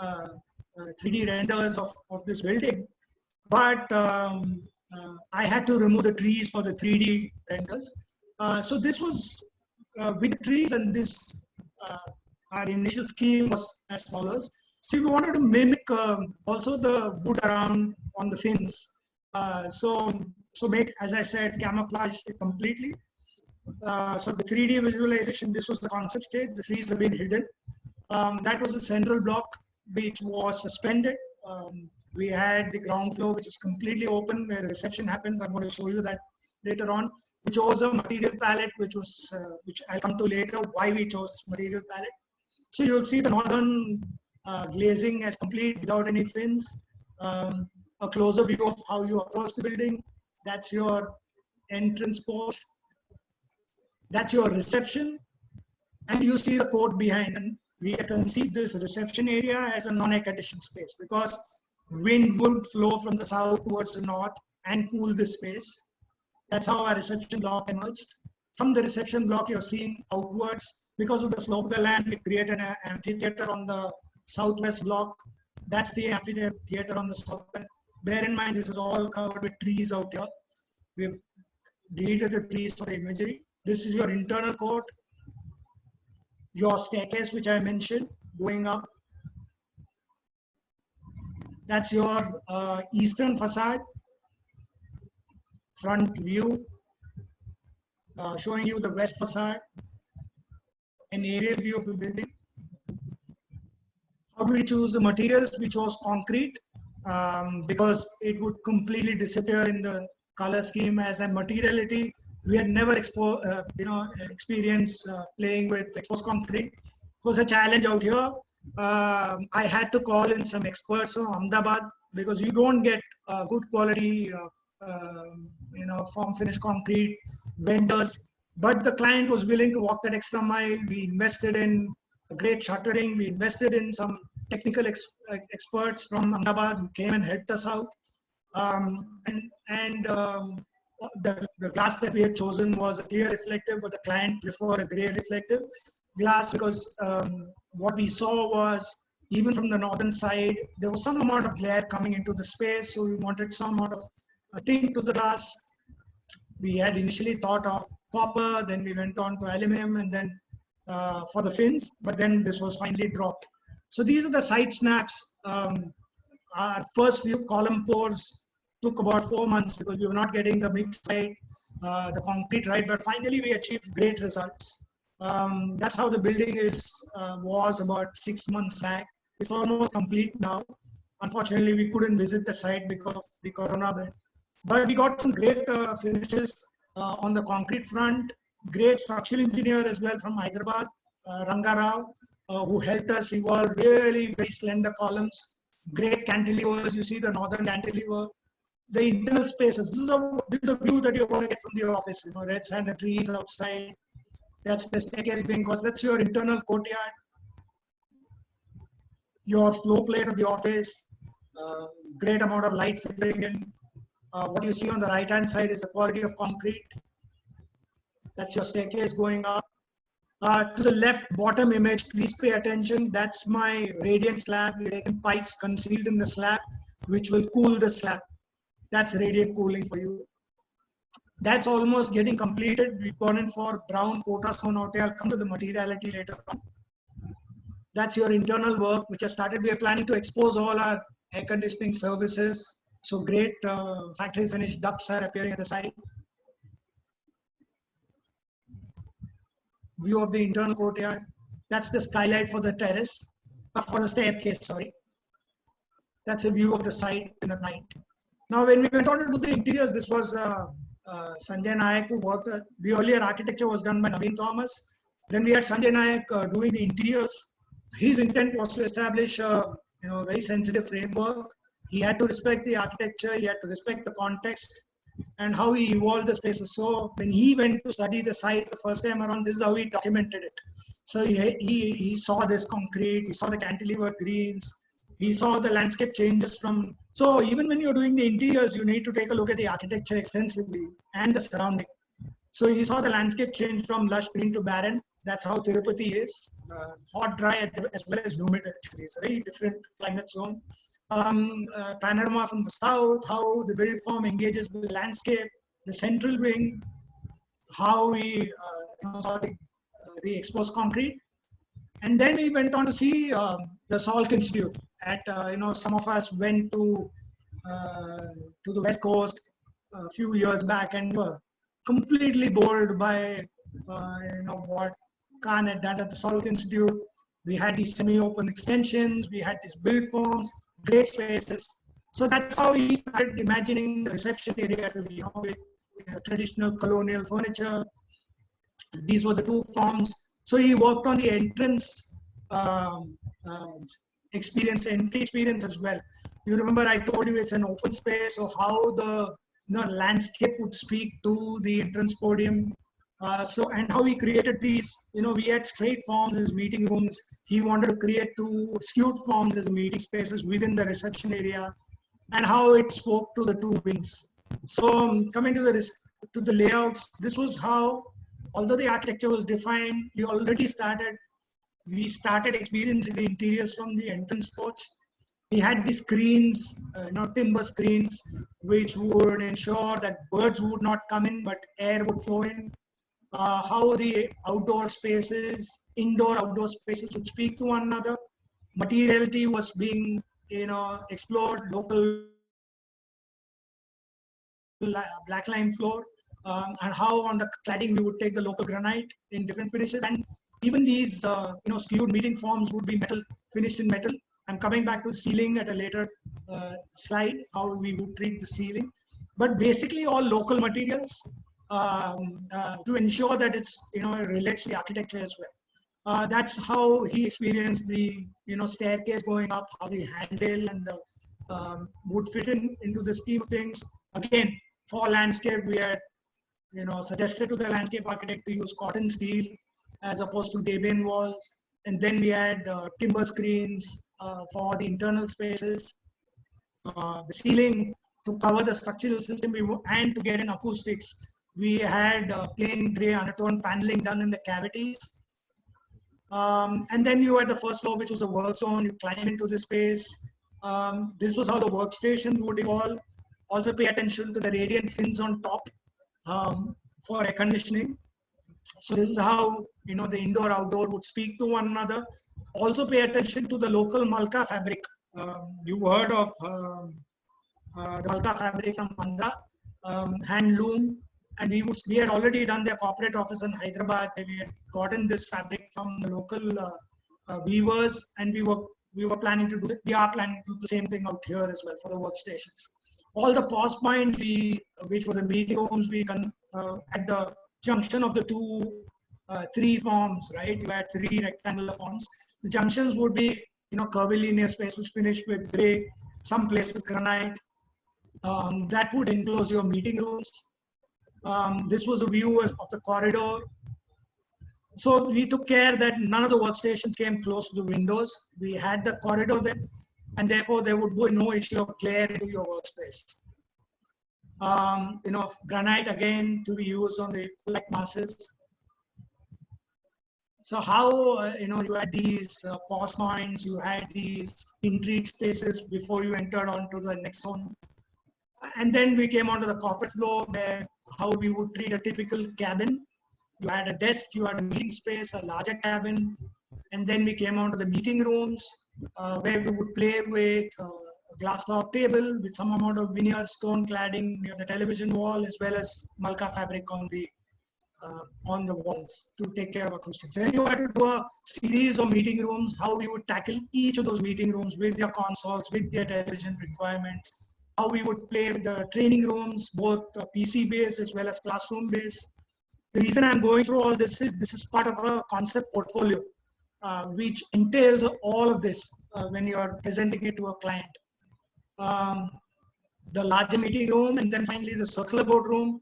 3D renders of this building, but I had to remove the trees for the 3D renders. So this was with trees, and this our initial scheme was as follows. So we wanted to mimic also the wood around on the fins. So make, as I said, camouflage it completely. So the 3D visualization, this was the concept stage. The trees have been hidden. That was the central block, which was suspended. We had the ground floor, which is completely open, where the reception happens. I'm going to show you that later on. We chose a material palette, which I'll come to later, why we chose material palette. So you'll see the northern glazing as complete without any fins. A closer view of how you approach the building. That's your entrance porch. That's your reception. And you see the court behind. And we have conceived this reception area as a non-air conditioned space because wind would flow from the south towards the north and cool this space. That's how our reception block emerged. From the reception block, you're seeing outwards Because of the slope of the land, we created an amphitheater on the southwest block. That's the amphitheater on the south end. Bear in mind, this is all covered with trees out here. We've deleted the trees for the imagery. This is your internal court, your staircase, which I mentioned, going up. That's your eastern facade, front view, showing you the west facade, an aerial view of the building. How do we choose the materials? We chose concrete because it would completely disappear in the color scheme as a materiality. We had never experienced playing with exposed concrete. It was a challenge out here. I had to call in some experts from Ahmedabad because you don't get good quality, form finished concrete vendors. But the client was willing to walk that extra mile. We invested in great shuttering. We invested in some technical experts from Ahmedabad who came and helped us out. The glass that we had chosen was a clear reflective, but the client preferred a gray reflective glass because what we saw was, even from the northern side, there was some amount of glare coming into the space. So we wanted some amount of a tint to the glass. We had initially thought of copper, then we went on to aluminum, and then for the fins, but then this was finally dropped. So these are the side snaps. Our first few column pours took about 4 months because we were not getting the mix right, the concrete right, but finally we achieved great results. That's how the building was about 6 months back. It's almost complete now. Unfortunately, we couldn't visit the site because of the corona, but we got some great finishes on the concrete front. Great structural engineer as well from Hyderabad, Ranga Rao, who helped us evolve really very slender columns. Great cantilevers. You see the northern cantilever. The internal spaces. This is a view that you're going to get from the office. Red sand, the trees outside. That's the staircase being caused. That's your internal courtyard. Your flow plate of the office. Great amount of light filtering in. What you see on the right-hand side is the quality of concrete. That's your staircase going up. To the left bottom image, please pay attention. That's my radiant slab. We've taken pipes concealed in the slab, which will cool the slab. That's radiant cooling for you. That's almost getting completed. We've gone in for brown quota stone out here. I'll come to the materiality later on. That's your internal work, which has started. We are planning to expose all our air conditioning services. So great factory finished ducts are appearing at the side. View of the internal courtyard. That's the skylight for the terrace, for the staircase, sorry. That's a view of the site in the night. Now, when we went on to do the interiors, this was Sanjay Nayak who worked. The earlier architecture was done by Naveen Thomas. Then we had Sanjay Nayak doing the interiors. His intent was to establish a very sensitive framework. He had to respect the architecture. He had to respect the context and how he evolved the spaces. So when he went to study the site the first time around, this is how he documented it. So he saw this concrete, he saw the cantilever greens, he saw the landscape changes from. So even when you're doing the interiors, you need to take a look at the architecture extensively and the surrounding. So he saw the landscape change from lush green to barren. That's how Tirupati is. Hot, dry, as well as humid actually. It's a very different climate zone. Panorama from the south, how the build form engages with the landscape, the central wing, how we saw the exposed concrete. And then we went on to see the Salk Institute. Some of us went to the West Coast a few years back and were completely bowled by what Khan had done at the Salk Institute. We had these semi-open extensions, we had these build forms, great spaces. So that's how we started imagining the reception area to be, with traditional colonial furniture. These were the two forms. So he worked on the entrance entry experience as well. You remember I told you it's an open space, so how the landscape would speak to the entrance podium. And how he created these, we had straight forms as meeting rooms. He wanted to create two skewed forms as meeting spaces within the reception area, and how it spoke to the two wings. So coming to the layouts, this was how although the architecture was defined, we started experiencing the interiors from the entrance porch. We had these screens, timber screens, which would ensure that birds would not come in, but air would flow in. How the indoor, outdoor spaces would speak to one another. Materiality was being, explored. Local black lime floor, and how on the cladding we would take the local granite in different finishes, and even these skewed meeting forms would be metal, finished in metal. I'm coming back to ceiling at a later slide, how we would treat the ceiling, but basically all local materials, to ensure that it relates to the architecture as well. That's how he experienced the staircase going up, how the handle and the would fit into the scheme of things. Again, for landscape, we had suggested to the landscape architect to use cotton steel as opposed to Debian walls. And then we had timber screens for the internal spaces, the ceiling to cover the structural system, and to get in acoustics. We had plain gray undertone paneling done in the cavities. And then you had the first floor, which was the work zone. You climb into the space. This was how the workstation would evolve. Also pay attention to the radiant fins on top for air conditioning. So this is how the indoor outdoor would speak to one another. Also pay attention to the local Malka fabric. You heard of the Malka fabric from Andhra, hand loom, and we had already done their corporate office in Hyderabad. We had gotten this fabric from the local weavers, and we are planning to do the same thing out here as well for the workstations. All the pause points, which were the meeting rooms, at the junction of the three forms, right? You had three rectangular forms. The junctions would be, curvilinear spaces finished with gray, some places granite. That would enclose your meeting rooms. This was a view of the corridor. So we took care that none of the workstations came close to the windows. We had the corridor there, and therefore there would be no issue of glare into your workspace. Granite again to be used on the light masses. So how, you had these pause points, you had these intrigue spaces before you entered onto the next zone. And then we came onto the corporate floor, where how we would treat a typical cabin. You had a desk, you had a meeting space, a larger cabin. And then we came onto the meeting rooms, where we would play with a glass top table with some amount of veneer stone cladding near the television wall, as well as Malka fabric on the walls to take care of acoustics. And you had to do a series of meeting rooms, how we would tackle each of those meeting rooms with their consoles, with their television requirements, how we would play with the training rooms, both PC based as well as classroom based. The reason I'm going through all this is part of a concept portfolio, which entails all of this when you are presenting it to a client. The larger meeting room, and then finally the circular boardroom,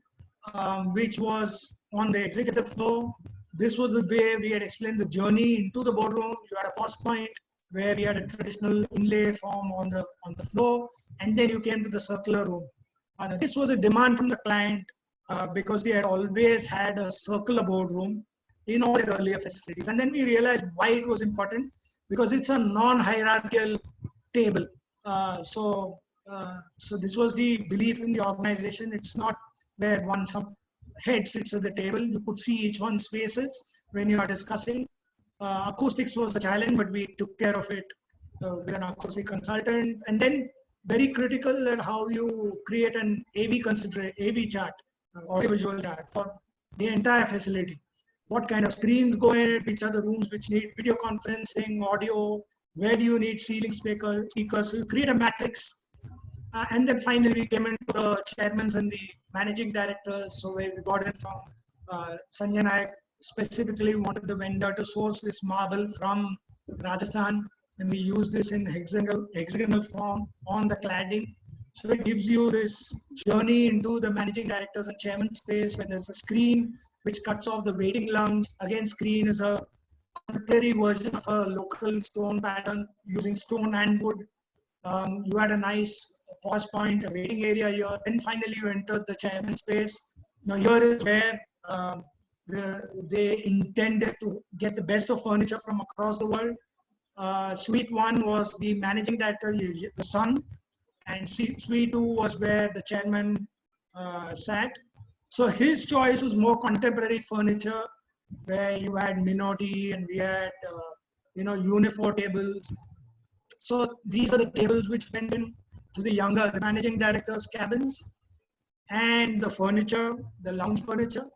which was on the executive floor. This was the way we had explained the journey into the boardroom. You had a pause point where we had a traditional inlay form on the floor, and then you came to the circular room. This was a demand from the client because they had always had a circular boardroom in all their earlier facilities. And then we realized why it was important, because it's a non-hierarchical table. So this was the belief in the organization. It's not where some head sits at the table. You could see each one's faces when you are discussing. Acoustics was a challenge, but we took care of it with an acoustic consultant. And then very critical that how you create an AV chart, audiovisual chart for the entire facility. What kind of screens go in it, which are the rooms which need video conferencing, audio, where do you need ceiling speakers. So you create a matrix. And then finally we came into the chairmen and the managing directors. So we got it from Sanjay Nayak. Specifically wanted the vendor to source this marble from Rajasthan, and we use this in hexagonal form on the cladding. So it gives you this journey into the managing directors and chairman space, where there's a screen which cuts off the waiting lounge. Again, screen is a contemporary version of a local stone pattern using stone and wood. You had a nice pause point, a waiting area here. Then finally you entered the chairman space. Now here is where they intended to get the best of furniture from across the world. Suite 1 was the managing director, the son, and Suite 2 was where the chairman sat. So his choice was more contemporary furniture, where you had Minotti and we had, Unifor tables. So these are the tables which went in to the managing director's cabins, and the furniture, the lounge furniture.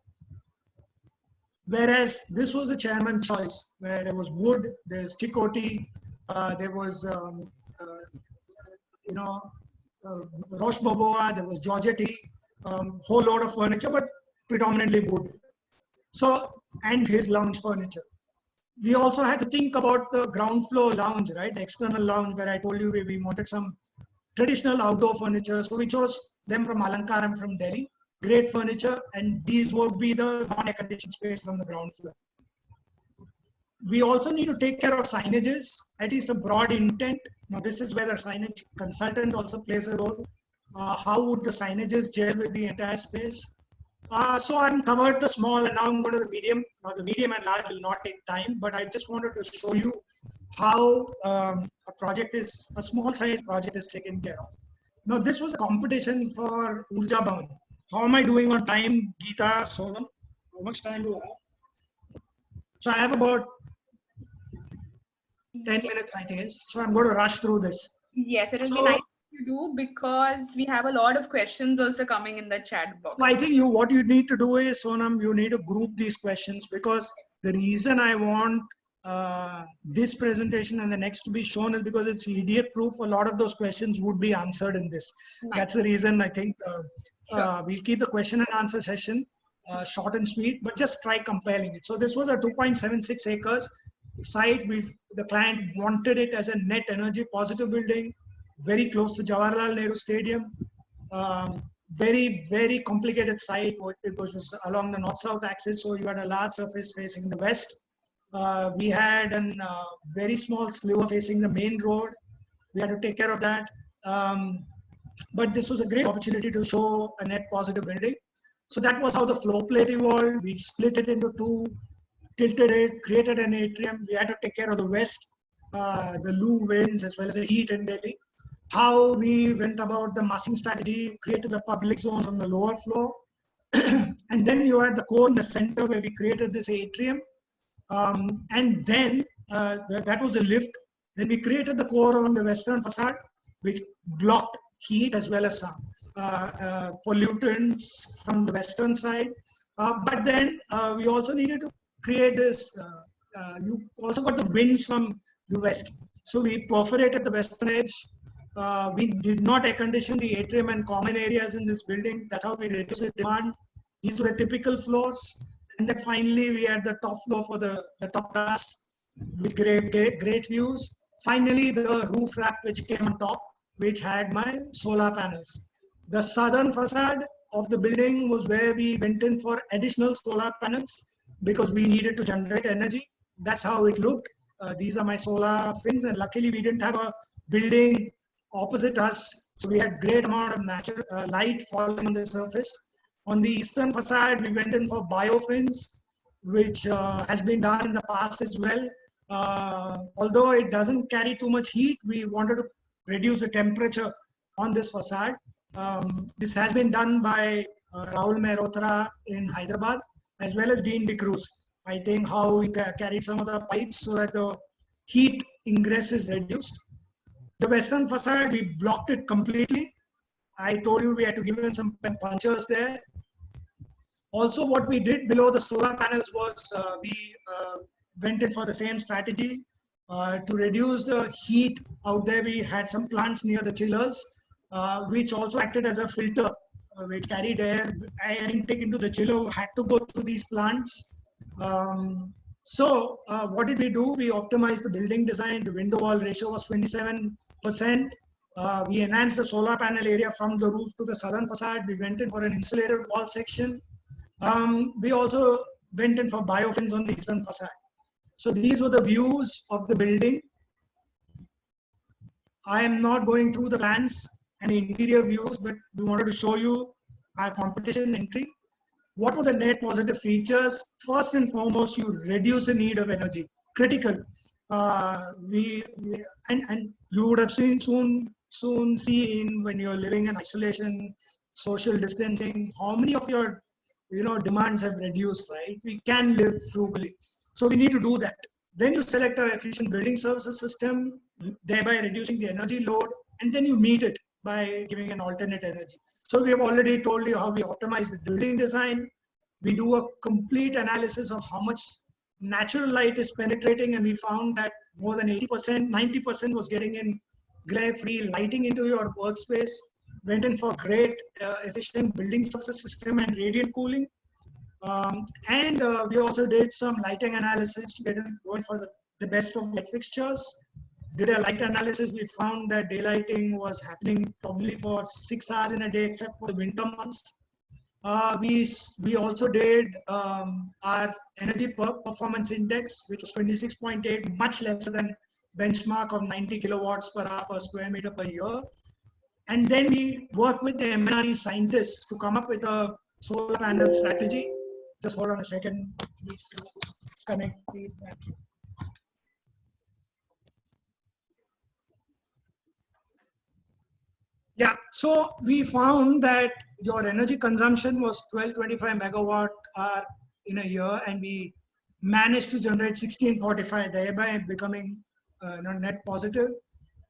Whereas this was the chairman choice, where there was wood, there's Tikoti, there was, Roche Boboa, there was Georgetti, whole load of furniture, but predominantly wood. So, and his lounge furniture. We also had to think about the ground floor lounge, right? The external lounge, where I told you we wanted some traditional outdoor furniture. So we chose them from Alankaram from Delhi. Great furniture, and these would be the non-air conditioned space on the ground floor. We also need to take care of signages, at least a broad intent. Now, this is where the signage consultant also plays a role. How would the signages gel with the entire space? So I've covered the small, and now I'm going to the medium. Now, the medium and large will not take time, but I just wanted to show you how a small size project is taken care of. Now, this was a competition for Urja Bhavan. How am I doing on time, Geeta, Sonam? How much time do I have? So I have about 10 minutes, I think. So I'm going to rush through this. Yes, it will be nice to do, because we have a lot of questions also coming in the chat box. So I think what you need to do is, Sonam, you need to group these questions, because the reason I want this presentation and the next to be shown is because it's idiot proof. A lot of those questions would be answered in this. Nice. That's the reason I think we'll keep the question and answer session short and sweet, but just try compiling it. So this was a 2.76 acres site. The client wanted it as a net energy positive building, very close to Jawaharlal Nehru Stadium. Very, very complicated site. It was along the north-south axis, so you had a large surface facing the west. We had a very small sliver facing the main road. We had to take care of that. But this was a great opportunity to show a net positive building. So that was how the floor plate evolved. We split it into two, tilted it, created an atrium. We had to take care of the west, the loo winds, as well as the heat in Delhi. How we went about the massing strategy, created the public zones on the lower floor. And then you had the core in the center, where we created this atrium. And then that was the lift. Then we created the core on the western facade, which blocked heat as well as some pollutants from the western side. But then we also needed to create this, you also got the winds from the west. So we perforated the western edge. We did not air condition the atrium and common areas in this building. That's how we reduced the demand. These were the typical floors. And then finally, we had the top floor for the top glass with great views. Finally, the roof rack which came on top, which had my solar panels. The southern facade of the building was where we went in for additional solar panels because we needed to generate energy. That's how it looked. These are my solar fins, and luckily we didn't have a building opposite us, so we had great amount of natural light falling on the surface. On the eastern facade, we went in for biofins, which has been done in the past as well. Although it doesn't carry too much heat, we wanted to reduce the temperature on this facade. This has been done by Rahul Mehrotra in Hyderabad, as well as Dean DeCruz. I think how we carried some of the pipes so that the heat ingress is reduced. The western facade, we blocked it completely. I told you we had to give in some punctures there. Also, what we did below the solar panels was we went in for the same strategy. To reduce the heat out there, we had some plants near the chillers, which also acted as a filter, which carried air intake into the chiller, had to go through these plants. So what did we do? We optimized the building design. The window wall ratio was 27%. We enhanced the solar panel area from the roof to the southern facade. We went in for an insulated wall section. We also went in for biofins on the eastern facade. So these were the views of the building. I am not going through the plans and the interior views, but we wanted to show you our competition entry. What were the net positive features? First and foremost, you reduce the need of energy. Critical. And you would have soon seen when you're living in isolation, social distancing, how many of your demands have reduced, right? We can live frugally. So we need to do that. Then you select an efficient building services system, thereby reducing the energy load, and then you meet it by giving an alternate energy. So we have already told you how we optimize the building design. We do a complete analysis of how much natural light is penetrating, and we found that more than 80%, 90% was getting in glare-free lighting into your workspace. Went in for great efficient building services system and radiant cooling. And we also did some lighting analysis to get going for the best of light fixtures. Did a light analysis. We found that daylighting was happening probably for 6 hours in a day, except for the winter months. We also did our energy performance index, which was 26.8, much lesser than benchmark of 90 kilowatts per hour per square meter per year. And then we worked with the MNRE scientists to come up with a solar panel strategy. Just hold on a second. Need to connect the battery. Yeah, so we found that your energy consumption was 1225 megawatt hour in a year, and we managed to generate 1645, thereby becoming net positive.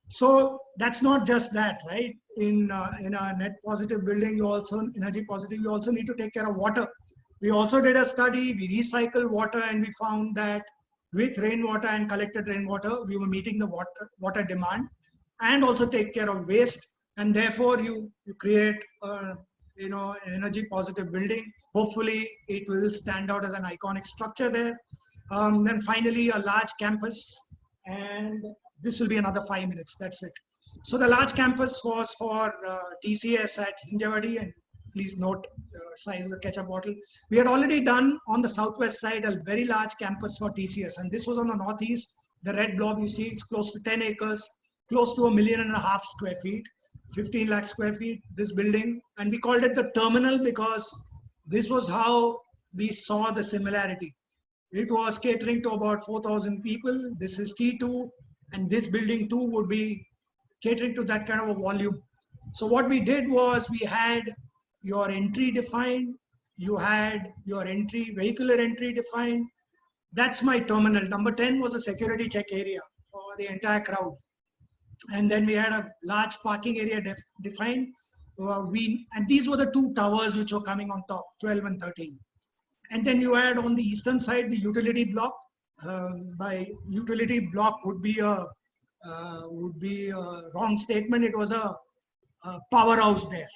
So that's not just that, right? In a net positive building, you also energy positive. You also need to take care of water. We also did a study. We recycled water, and we found that with rainwater and collected rainwater, we were meeting the water demand, and also take care of waste. And therefore, you create an energy positive building. Hopefully, it will stand out as an iconic structure there. Then finally, a large campus, and this will be another 5 minutes. That's it. So the large campus was for TCS at Hinjawadi, and please note size of the ketchup bottle. We had already done on the southwest side a very large campus for TCS, and this was on the northeast. The red blob you see, it's close to 10 acres, close to 1.5 million square feet, 15 lakh square feet, this building. And we called it the terminal because this was how we saw the similarity. It was catering to about 4,000 people. This is T2, and this building too would be catering to that kind of a volume. So what we did was we had your entry defined, you had your vehicular entry defined. That's my terminal. Number 10 was a security check area for the entire crowd. And then we had a large parking area defined. And these were the two towers which were coming on top, 12 and 13. And then you had on the eastern side the utility block. By utility block would be a wrong statement. It was a powerhouse there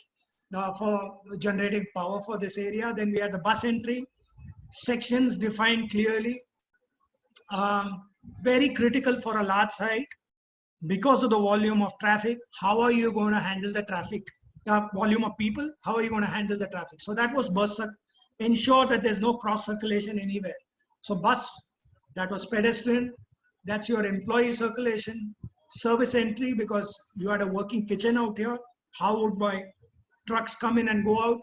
for generating power for this area. Then we had the bus entry, sections defined clearly, very critical for a large site because of the volume of traffic. How are you going to handle the traffic? The volume of people, how are you going to handle the traffic? So that was bus, ensure that there's no cross circulation anywhere. So bus, that was pedestrian, that's your employee circulation, service entry, because you had a working kitchen out here. How would my trucks come in and go out?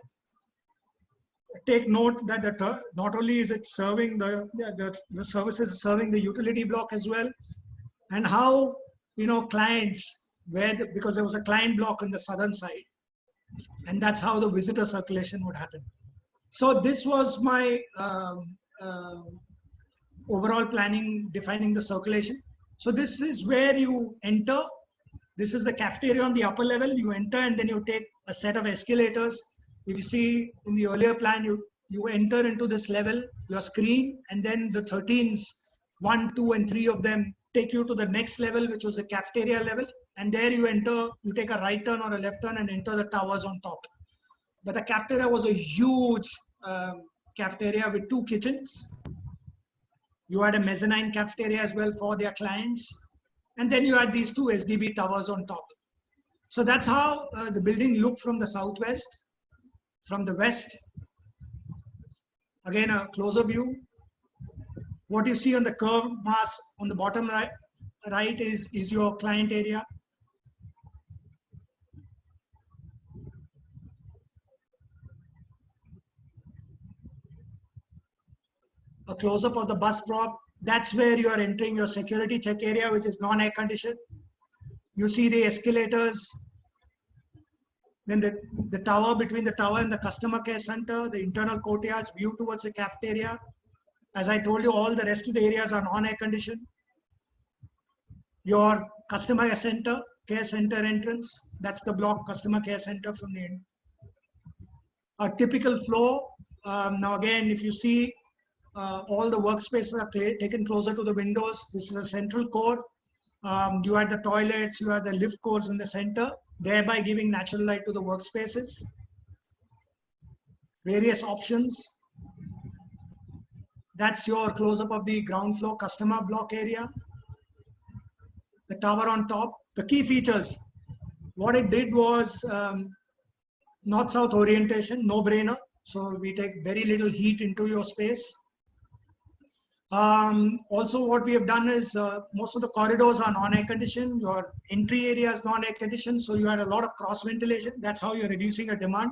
Take note that not only is it serving the services serving the utility block as well, and how clients because there was a client block on the southern side, and that's how the visitor circulation would happen. So this was my overall planning, defining the circulation. So this is where you enter. This is the cafeteria on the upper level. You enter and then you take a set of escalators. If you see in the earlier plan, you enter into this level, your screen, and then the 13s, 1, 2, and 3 of them take you to the next level, which was the cafeteria level. And there you enter, you take a right turn or a left turn and enter the towers on top. But the cafeteria was a huge cafeteria with 2 kitchens. You had a mezzanine cafeteria as well for their clients. And then you had these 2 SDB towers on top. So that's how the building looked from the southwest. From the west, again, a closer view. What you see on the curved mass on the bottom right is your client area. a close-up of the bus drop. That's where you are entering your security check area, which is non-air conditioned. You see the escalators, then the tower, between the tower and the customer care center, the internal courtyards, view towards the cafeteria. As I told you, all the rest of the areas are non-air conditioned. Your customer care center entrance, that's the block customer care center from the end. A typical flow, now again, if you see, all the workspaces are taken closer to the windows. This is a central core. You had the toilets, you had the lift cores in the center, thereby giving natural light to the workspaces. Various options. That's your close-up of the ground floor customer block area. The tower on top. The key features. What it did was north-south orientation, no-brainer. So we take very little heat into your space. Also, what we have done is most of the corridors are non-air conditioned. Your entry area is non-air conditioned, so you had a lot of cross ventilation. That's how you're reducing a demand.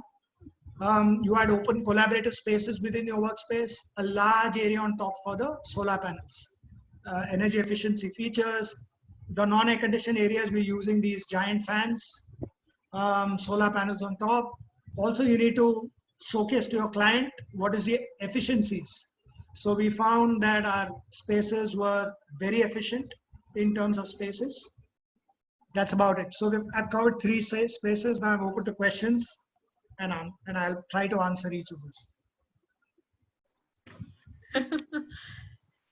You had open collaborative spaces within your workspace, a large area on top for the solar panels. Energy efficiency features. The non-air conditioned areas, we're using these giant fans, solar panels on top. Also, you need to showcase to your client what is the efficiencies. So we found that our spaces were very efficient in terms of spaces. That's about it. So I've covered 3 spaces. Now I'm open to questions, and I'll try to answer each of those.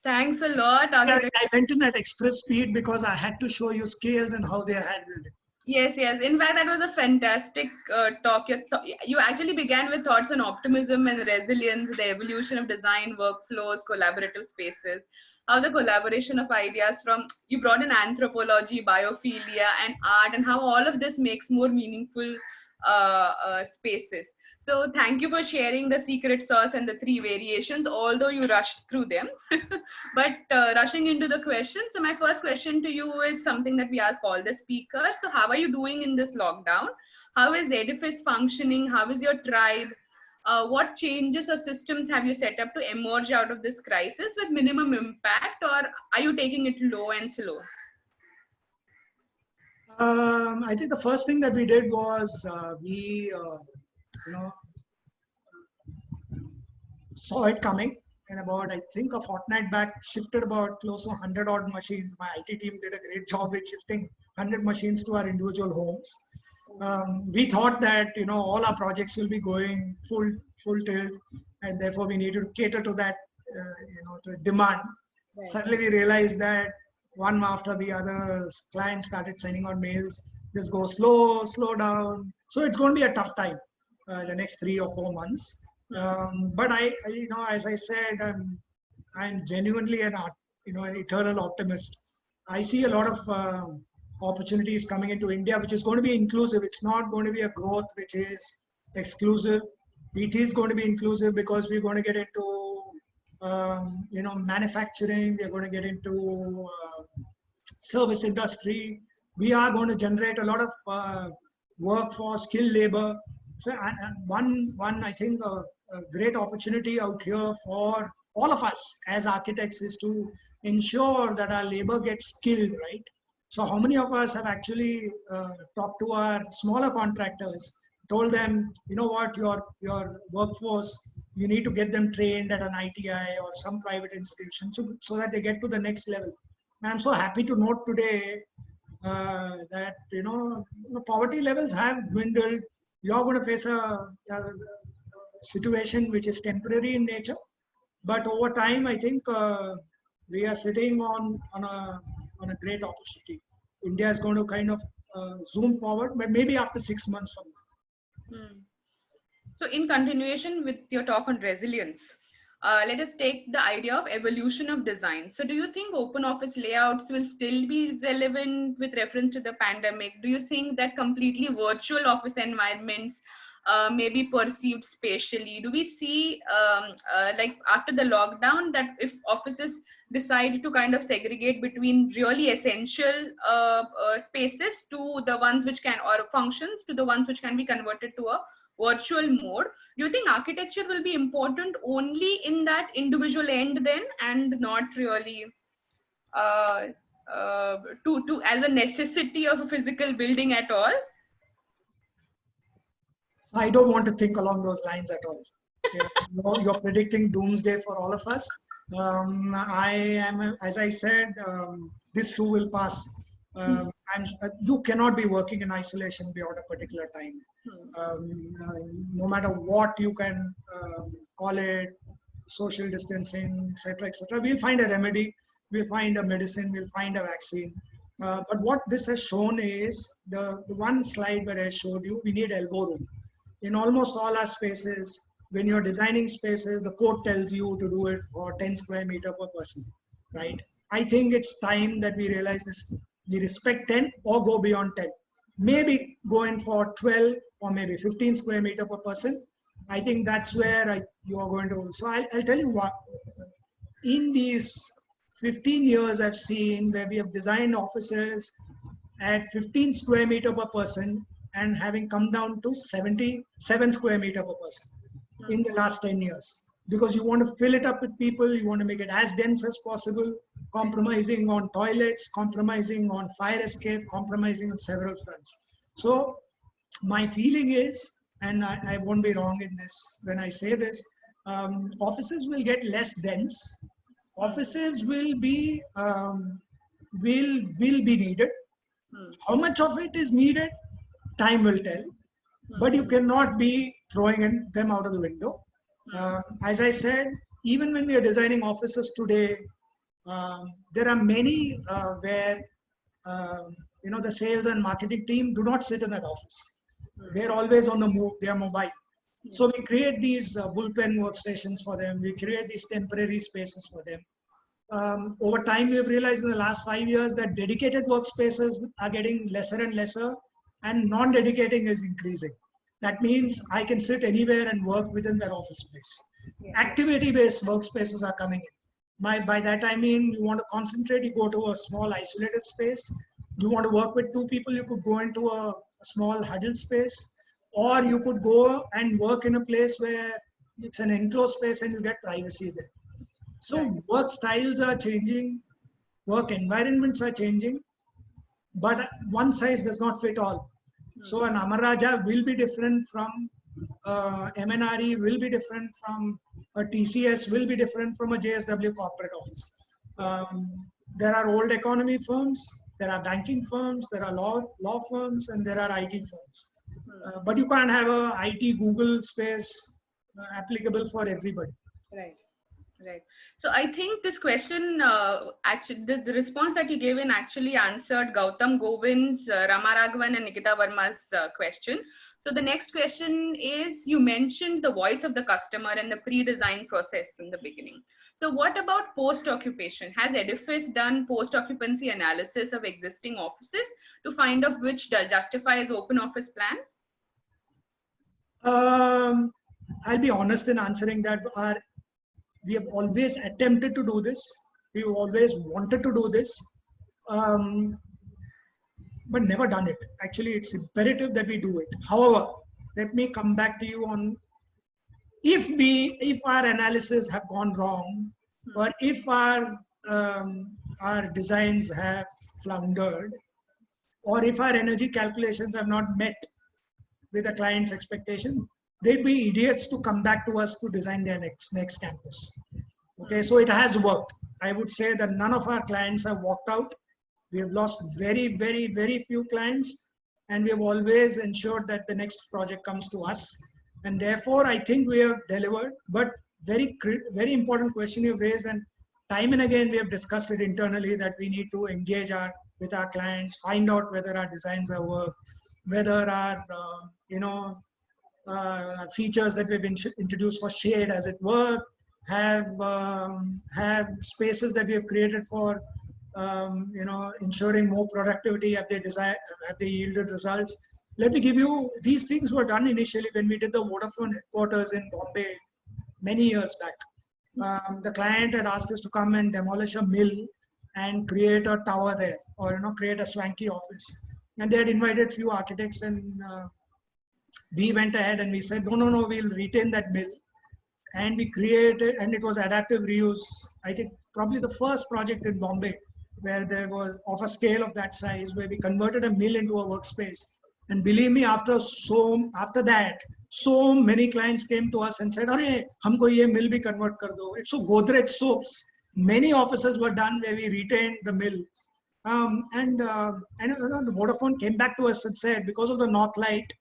Thanks a lot, I went in at express speed because I had to show you scales and how they're handled. Yes, yes. In fact, that was a fantastic talk. You actually began with thoughts on optimism and resilience, the evolution of design, workflows, collaborative spaces, how the collaboration of ideas from, you brought in anthropology, biophilia, and art, and how all of this makes more meaningful spaces. So thank you for sharing the secret sauce and the 3 variations, although you rushed through them. But rushing into the question, so my first question to you is something that we ask all the speakers. So how are you doing in this lockdown? How is Edifice functioning? How is your tribe? What changes or systems have you set up to emerge out of this crisis with minimum impact, or are you taking it low and slow? I think the first thing that we did was we saw it coming, and about, I think, a fortnight back, shifted about close to 100 odd machines. My IT team did a great job with shifting 100 machines to our individual homes. We thought that all our projects will be going full tilt, and therefore we need to cater to that to demand. Right. Suddenly we realized that one after the other, clients started sending out mails, just go slow down. So it's going to be a tough time the next 3 or 4 months. But I as I said, I'm genuinely an eternal optimist. I see a lot of opportunities coming into India, which is going to be inclusive. It's not going to be a growth which is exclusive. It is going to be inclusive because we're going to get into manufacturing. We're going to get into service industry. We are going to generate a lot of workforce, skilled labor. So one I think a great opportunity out here for all of us as architects is to ensure that our labor gets skilled, right? So how many of us have actually talked to our smaller contractors, told them, what, your workforce, you need to get them trained at an ITI or some private institution so that they get to the next level. And I'm so happy to note today that, poverty levels have dwindled. You're going to face a situation which is temporary in nature, but over time, I think we are sitting on a great opportunity. India is going to kind of zoom forward, but maybe after 6 months from now. So in continuation with your talk on resilience, let us take the idea of evolution of design. So do you think open office layouts will still be relevant with reference to the pandemic? Do you think that completely virtual office environments may be perceived spatially? Do we see like after the lockdown that if offices decide to kind of segregate between really essential spaces to the ones which can, or functions to the ones which can be converted to a virtual mode, do you think architecture will be important only in that individual end then, and not really uh, to as a necessity of a physical building at all? I don't want to think along those lines at all. You're predicting doomsday for all of us. I am, as I said, this too will pass. You cannot be working in isolation beyond a particular time. No matter what you can call it, social distancing, etc., etc. We'll find a remedy. We'll find a medicine. We'll find a vaccine. But what this has shown is the one slide where I showed you, we need elbow room. In almost all our spaces, when you're designing spaces, the code tells you to do it for 10 square meter per person, right? I think it's time that we realize this. We respect 10 or go beyond 10. Maybe go in for 12 or maybe 15 square meter per person. I think that's where you are going to. So I'll tell you what, in these 15 years I've seen where we have designed offices at 15 square meter per person and having come down to 77 square meter per person in the last 10 years. Because you want to fill it up with people, you want to make it as dense as possible, compromising on toilets, compromising on fire escape, compromising on several fronts. So my feeling is, and I won't be wrong in this when I say this, offices will get less dense. Offices will be needed. How much of it is needed, time will tell. But you cannot be throwing them out of the window. As I said, even when we are designing offices today, there are many where the sales and marketing team do not sit in that office. They're always on the move. They are mobile. So we create these bullpen workstations for them. We create these temporary spaces for them. Over time, we have realized in the last 5 years that dedicated workspaces are getting lesser and lesser, and non-dedicating is increasing. That means I can sit anywhere and work within that office space. Activity-based workspaces are coming in. By that I mean, you want to concentrate, you go to a small isolated space. You want to work with 2 people, you could go into a small huddle space, or you could go and work in a place where it's an enclosed space and you get privacy there. So work styles are changing, work environments are changing, but one size does not fit all. So an Amaraja will be different from MNRE, will be different from a TCS, will be different from a JSW corporate office. There are old economy firms, there are banking firms, there are law firms, and there are IT firms. But you can't have a IT Google space applicable for everybody. Right. Right. So I think this question, actually, the response that you gave in actually answered Gautam Govind's, Ramaraghavan and Nikita Verma's question. So the next question is, you mentioned the voice of the customer and the pre-design process in the beginning. So what about post-occupation? Has Edifice done post-occupancy analysis of existing offices to find out which justifies open office plan? I'll be honest in answering that. We have always attempted to do this. We've always wanted to do this, but never done it. Actually, it's imperative that we do it. However, let me come back to you on if our analysis have gone wrong, or if our designs have floundered, or if our energy calculations have not met with the client's expectation, they'd be idiots to come back to us to design their next campus. Okay, so it has worked. I would say that none of our clients have walked out. We have lost very, very, very few clients, and we have always ensured that the next project comes to us. And therefore, I think we have delivered. But very, very important question you've raised, and time and again we have discussed it internally, that we need to engage with our clients, find out whether our designs have worked, whether our features that we've introduced for shade, as it were, have spaces that we have created for ensuring more productivity. Have they yielded results? Let me give you, these things were done initially when we did the Vodafone headquarters in Bombay many years back. The client had asked us to come and demolish a mill and create a tower there, or create a swanky office, and they had invited few architects and we went ahead and we said, no, we'll retain that mill. And we created, and it was adaptive reuse. I think probably the first project in Bombay where there was of a scale of that size, where we converted a mill into a workspace. And believe me, after that, so many clients came to us and said, "Arey, humko ye mill bhi convert kar do." So Godrej soaps, many offices were done where we retained the mills. And the Vodafone came back to us and said, because of the north light,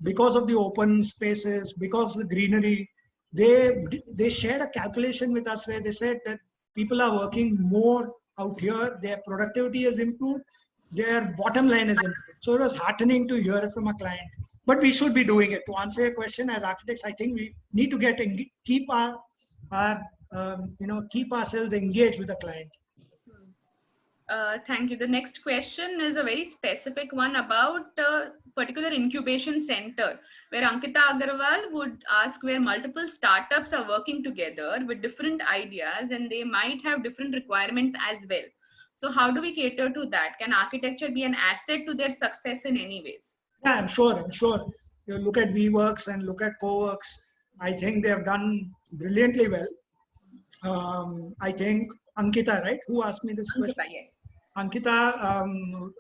because of the open spaces, because of the greenery, they shared a calculation with us where they said that people are working more out here, their productivity has improved, their bottom line has improved. So it was heartening to hear it from a client. But we should be doing it. To answer your question, as architects, I think we need to keep keep ourselves engaged with the client. Thank you. The next question is a very specific one about a particular incubation center, where Ankita Agarwal would ask, where multiple startups are working together with different ideas and they might have different requirements as well. So how do we cater to that? Can architecture be an asset to their success in any ways? Yeah, I'm sure. You look at WeWorks and look at CoWorks. I think they have done brilliantly well. I think Ankita, right? Who asked me this question? Yes. Ankita,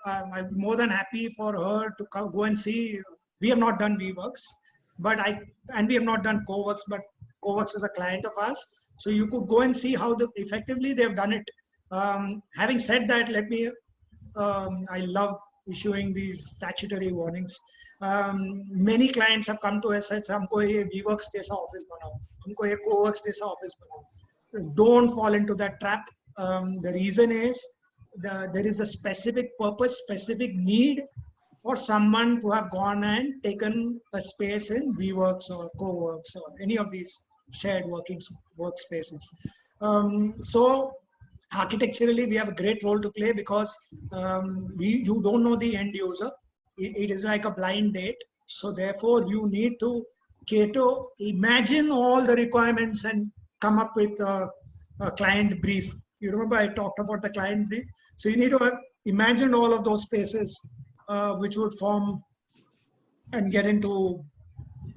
I'm more than happy for her to go and see. We have not done WeWorks, and we have not done CoWorks, but CoWorks is a client of ours. So you could go and see how effectively they have done it. Having said that, I love issuing these statutory warnings. Many clients have come to us and said, "हमको ये WeWorks जैसा office बनाओ, हमको ये CoWorks जैसा office बनाओ." Don't fall into that trap. The reason is there is a specific purpose, specific need for someone to have gone and taken a space in WeWorks or CoWorks or any of these shared workspaces. So architecturally, we have a great role to play because you don't know the end user. It is like a blind date. So therefore, you need to imagine all the requirements and come up with a client brief. You remember I talked about the client brief? So you need to have imagined all of those spaces which would form and get into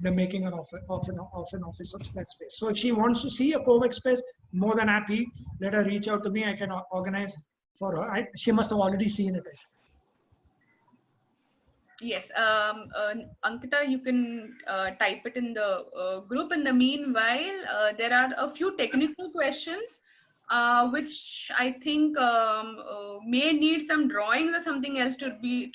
the making of an office of that space. So if she wants to see a co-work space, more than happy, let her reach out to me. I can organize for her. She must have already seen it. Yes, Ankita, you can type it in the group. In the meanwhile, there are a few technical questions which I think may need some drawings or something else to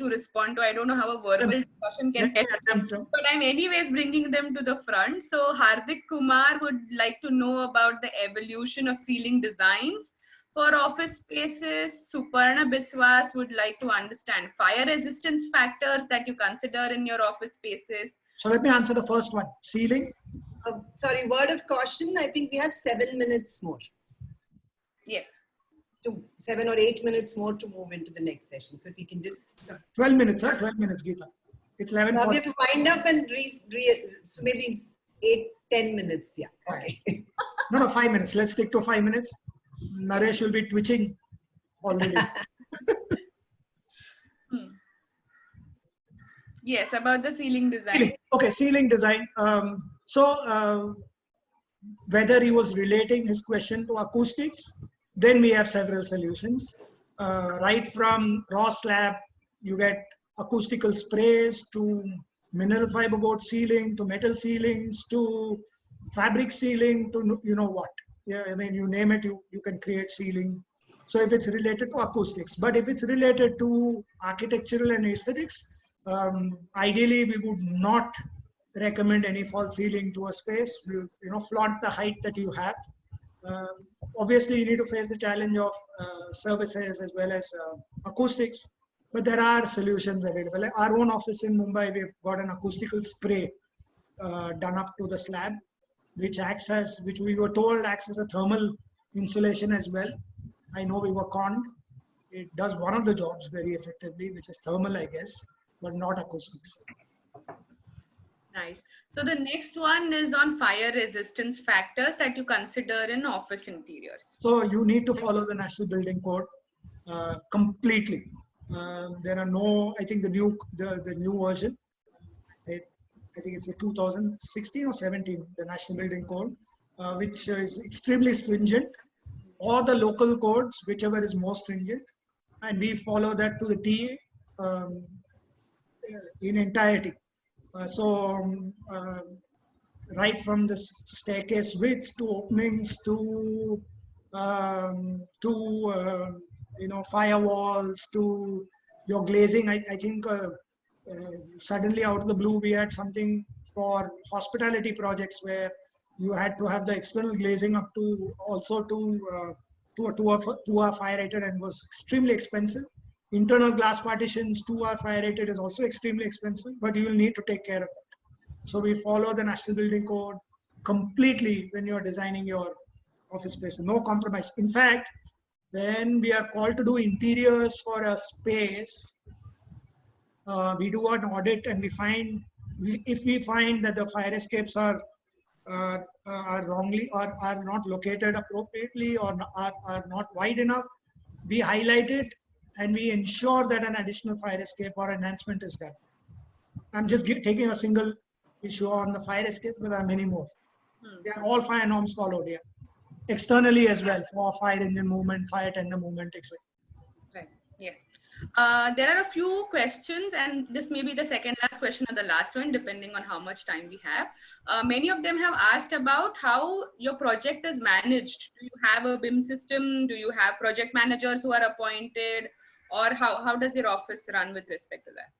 respond to. I don't know how a verbal discussion can help, but I'm anyways bringing them to the front. So Hardik Kumar would like to know about the evolution of ceiling designs for office spaces. Suparna Biswas would like to understand fire resistance factors that you consider in your office spaces. So let me answer the first one. Ceiling. Sorry, word of caution. I think we have 7 minutes more. Yes. 7 or 8 minutes more to move into the next session. So if you can just... 12 minutes, 12 minutes, Geeta. It's 11. We have to wind up and so maybe 8-10 minutes. Yeah. Okay. No, 5 minutes. Let's stick to 5 minutes. Naresh will be twitching already. Yes, about the ceiling design. Okay, ceiling design. Whether he was relating his question to acoustics, then we have several solutions. Right from raw slab, you get acoustical sprays, to mineral fiber board ceiling, to metal ceilings, to fabric ceiling, to you know what. Yeah, I mean, you name it, you can create ceiling. So if it's related to acoustics, but if it's related to architectural and aesthetics, ideally we would not recommend any false ceiling to a space. Flaunt the height that you have. Obviously, you need to face the challenge of services as well as acoustics, but there are solutions available. Our own office in Mumbai, we've got an acoustical spray done up to the slab, which we were told acts as a thermal insulation as well. I know we were conned. It does one of the jobs very effectively, which is thermal, I guess, but not acoustics. Nice. So the next one is on fire resistance factors that you consider in office interiors. So you need to follow the National Building Code completely. There are no, I think the new version, I think it's a 2016 or 17, the National Building Code, which is extremely stringent, or the local codes, whichever is more stringent, and we follow that to the T um, in entirety. Right from the staircase widths to openings to firewalls to your glazing. I think suddenly out of the blue we had something for hospitality projects where you had to have the external glazing up to also to a 2-hour fire rated, and was extremely expensive. Internal glass partitions 2-hour fire rated is also extremely expensive, but you will need to take care of that. So we follow the National Building Code completely when you're designing your office space. No compromise. In fact, when we are called to do interiors for a space, we do an audit, and if we find that the fire escapes are wrongly or are not located appropriately or are not wide enough, we highlight it and we ensure that an additional fire escape or enhancement is done. I'm just taking a single issue on the fire escape, but there are many more. They are all fire norms followed here. Externally as well, for fire engine movement, fire tender movement, etc. Right. Yes. There are a few questions, and this may be the second last question or the last one, depending on how much time we have. Many of them have asked about how your project is managed. Do you have a BIM system? Do you have project managers who are appointed? Or how does your office run with respect to that?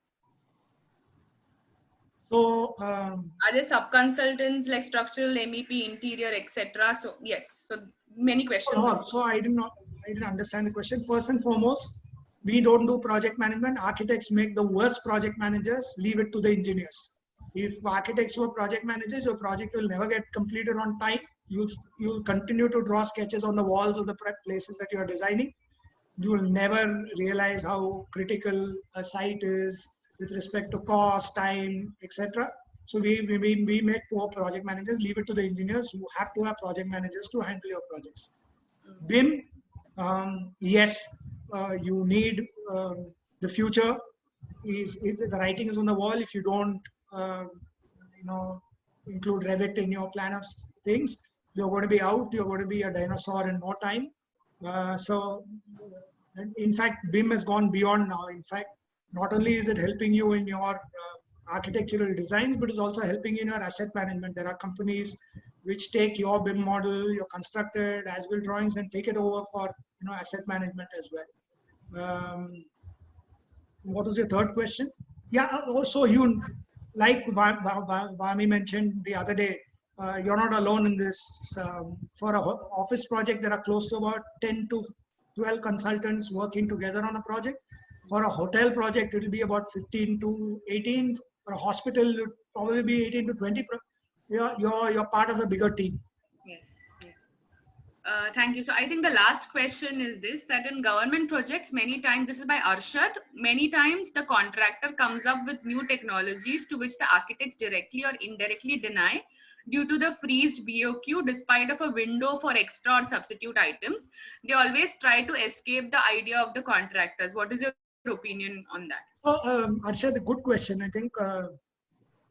So, are there sub-consultants like structural, MEP, interior, etc.? So yes, so many questions. So I didn't understand the question. First and foremost, we don't do project management. Architects make the worst project managers. Leave it to the engineers. If architects were project managers, your project will never get completed on time. You'll continue to draw sketches on the walls of the places that you are designing. You will never realize how critical a site is with respect to cost, time, etc. So we make poor project managers. Leave it to the engineers. You have to have project managers to handle your projects. BIM, yes, you need the future. Is the writing is on the wall. If you don't, include Revit in your plan of things, you're going to be out. You're going to be a dinosaur in no time. In fact, BIM has gone beyond now. In fact, not only is it helping you in your architectural designs, but it's also helping in your asset management. There are companies which take your BIM model, your constructed as-built drawings, and take it over for asset management as well. What was your third question? Yeah, also you, like Vami mentioned the other day, you're not alone in this. For an office project, there are close to about 10 to 12 consultants working together on a project. For a hotel project, it will be about 15 to 18. For a hospital, it will probably be 18 to 20. You're part of a bigger team. Yes. Thank you. So I think the last question is this, that in government projects, many times, this is by Arshad, many times the contractor comes up with new technologies to which the architects directly or indirectly deny due to the freezed BOQ, despite of a window for extra or substitute items. They always try to escape the idea of the contractors. What is your opinion on that? Arshad, a good question. I think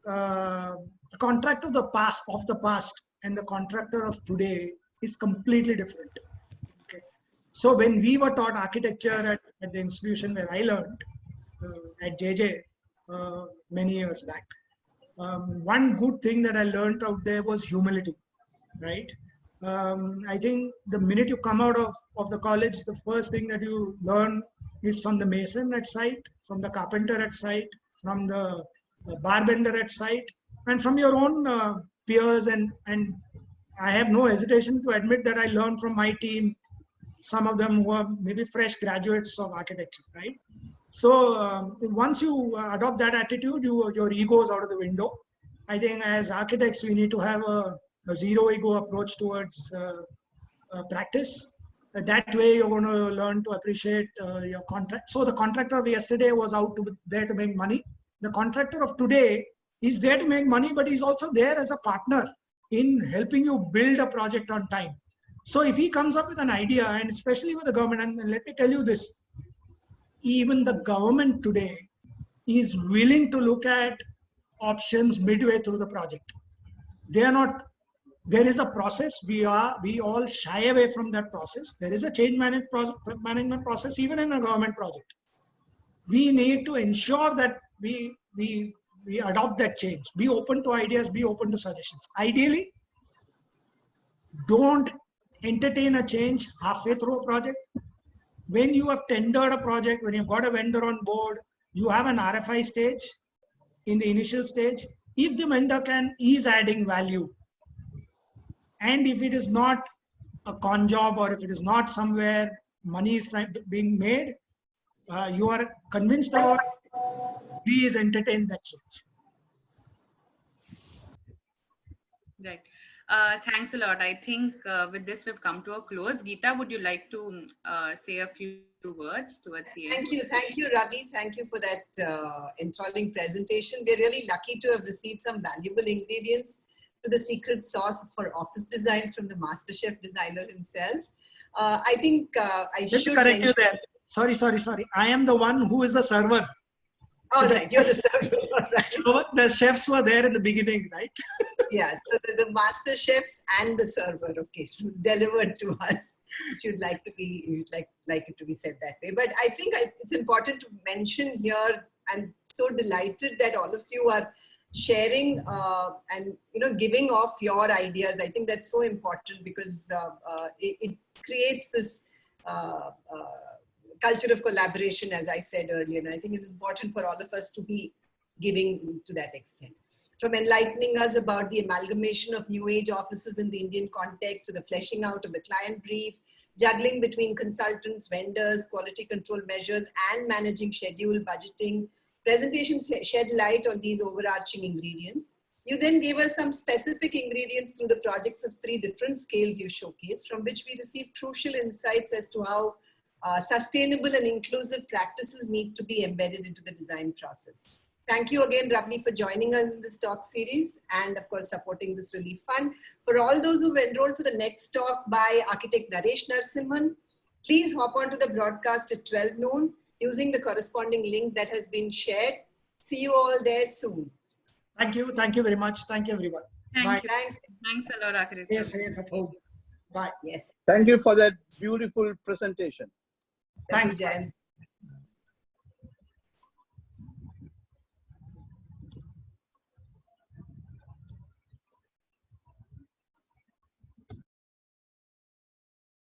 the contractor of the past and the contractor of today is completely different. Okay, so when we were taught architecture at the institution where I learned at JJ many years back, one good thing that I learned out there was humility, right? I think the minute you come out of the college, the first thing that you learn is from the mason at site, from the carpenter at site, from the barbender at site, and from your own peers. And I have no hesitation to admit that I learned from my team, some of them who are maybe fresh graduates of architecture, right? So once you adopt that attitude, your ego is out of the window. I think as architects, we need to have a zero ego approach towards practice. That way, you're going to learn to appreciate your contract. So the contractor of yesterday was there to make money. The contractor of today is there to make money, but he's also there as a partner in helping you build a project on time. So if he comes up with an idea, and especially with the government, and let me tell you this, even the government today is willing to look at options midway through the project. They are not. There is a process. We all shy away from that process. There is a change management process even in a government project. We need to ensure that we adopt that change. Be open to ideas. Be open to suggestions. Ideally, don't entertain a change halfway through a project. When you have tendered a project, when you've got a vendor on board, you have an RFI stage in the initial stage. If the vendor is adding value, and if it is not a con job or if it is not somewhere money is being made, you are convinced about it, please entertain that change. Right. Thanks a lot. I think with this we've come to a close. Geeta, would you like to say a few words towards the end? Thank you, Ravi. Thank you for that enthralling presentation. We're really lucky to have received some valuable ingredients to the secret sauce for office designs from the MasterChef designer himself. I think I should correct you there. Sorry. I am the one who is the server. All right, you're the server. Right. So the chefs were there in the beginning, right? Yeah, so the master chefs and the server. Okay, so it's delivered to us. If you'd like to be, like it to be said that way. But I think it's important to mention here. I'm so delighted that all of you are sharing and giving off your ideas. I think that's so important because it creates this culture of collaboration, as I said earlier. And I think it's important for all of us to be giving to that extent. From enlightening us about the amalgamation of new age offices in the Indian context to the fleshing out of the client brief, juggling between consultants, vendors, quality control measures, and managing schedule, budgeting, presentations shed light on these overarching ingredients. You then gave us some specific ingredients through the projects of 3 different scales you showcased, from which we received crucial insights as to how sustainable and inclusive practices need to be embedded into the design process. Thank you again, Ravi, for joining us in this talk series and, of course, supporting this relief fund. For all those who've enrolled for the next talk by architect Naresh Narasimhan, please hop onto the broadcast at 12 noon using the corresponding link that has been shared. See you all there soon. Thank you. Thank you very much. Thank you, everyone. Bye. Thanks. Thanks a lot, architect. Stay safe at home. Bye. Yes. Thank you for that beautiful presentation. Thanks, Jan.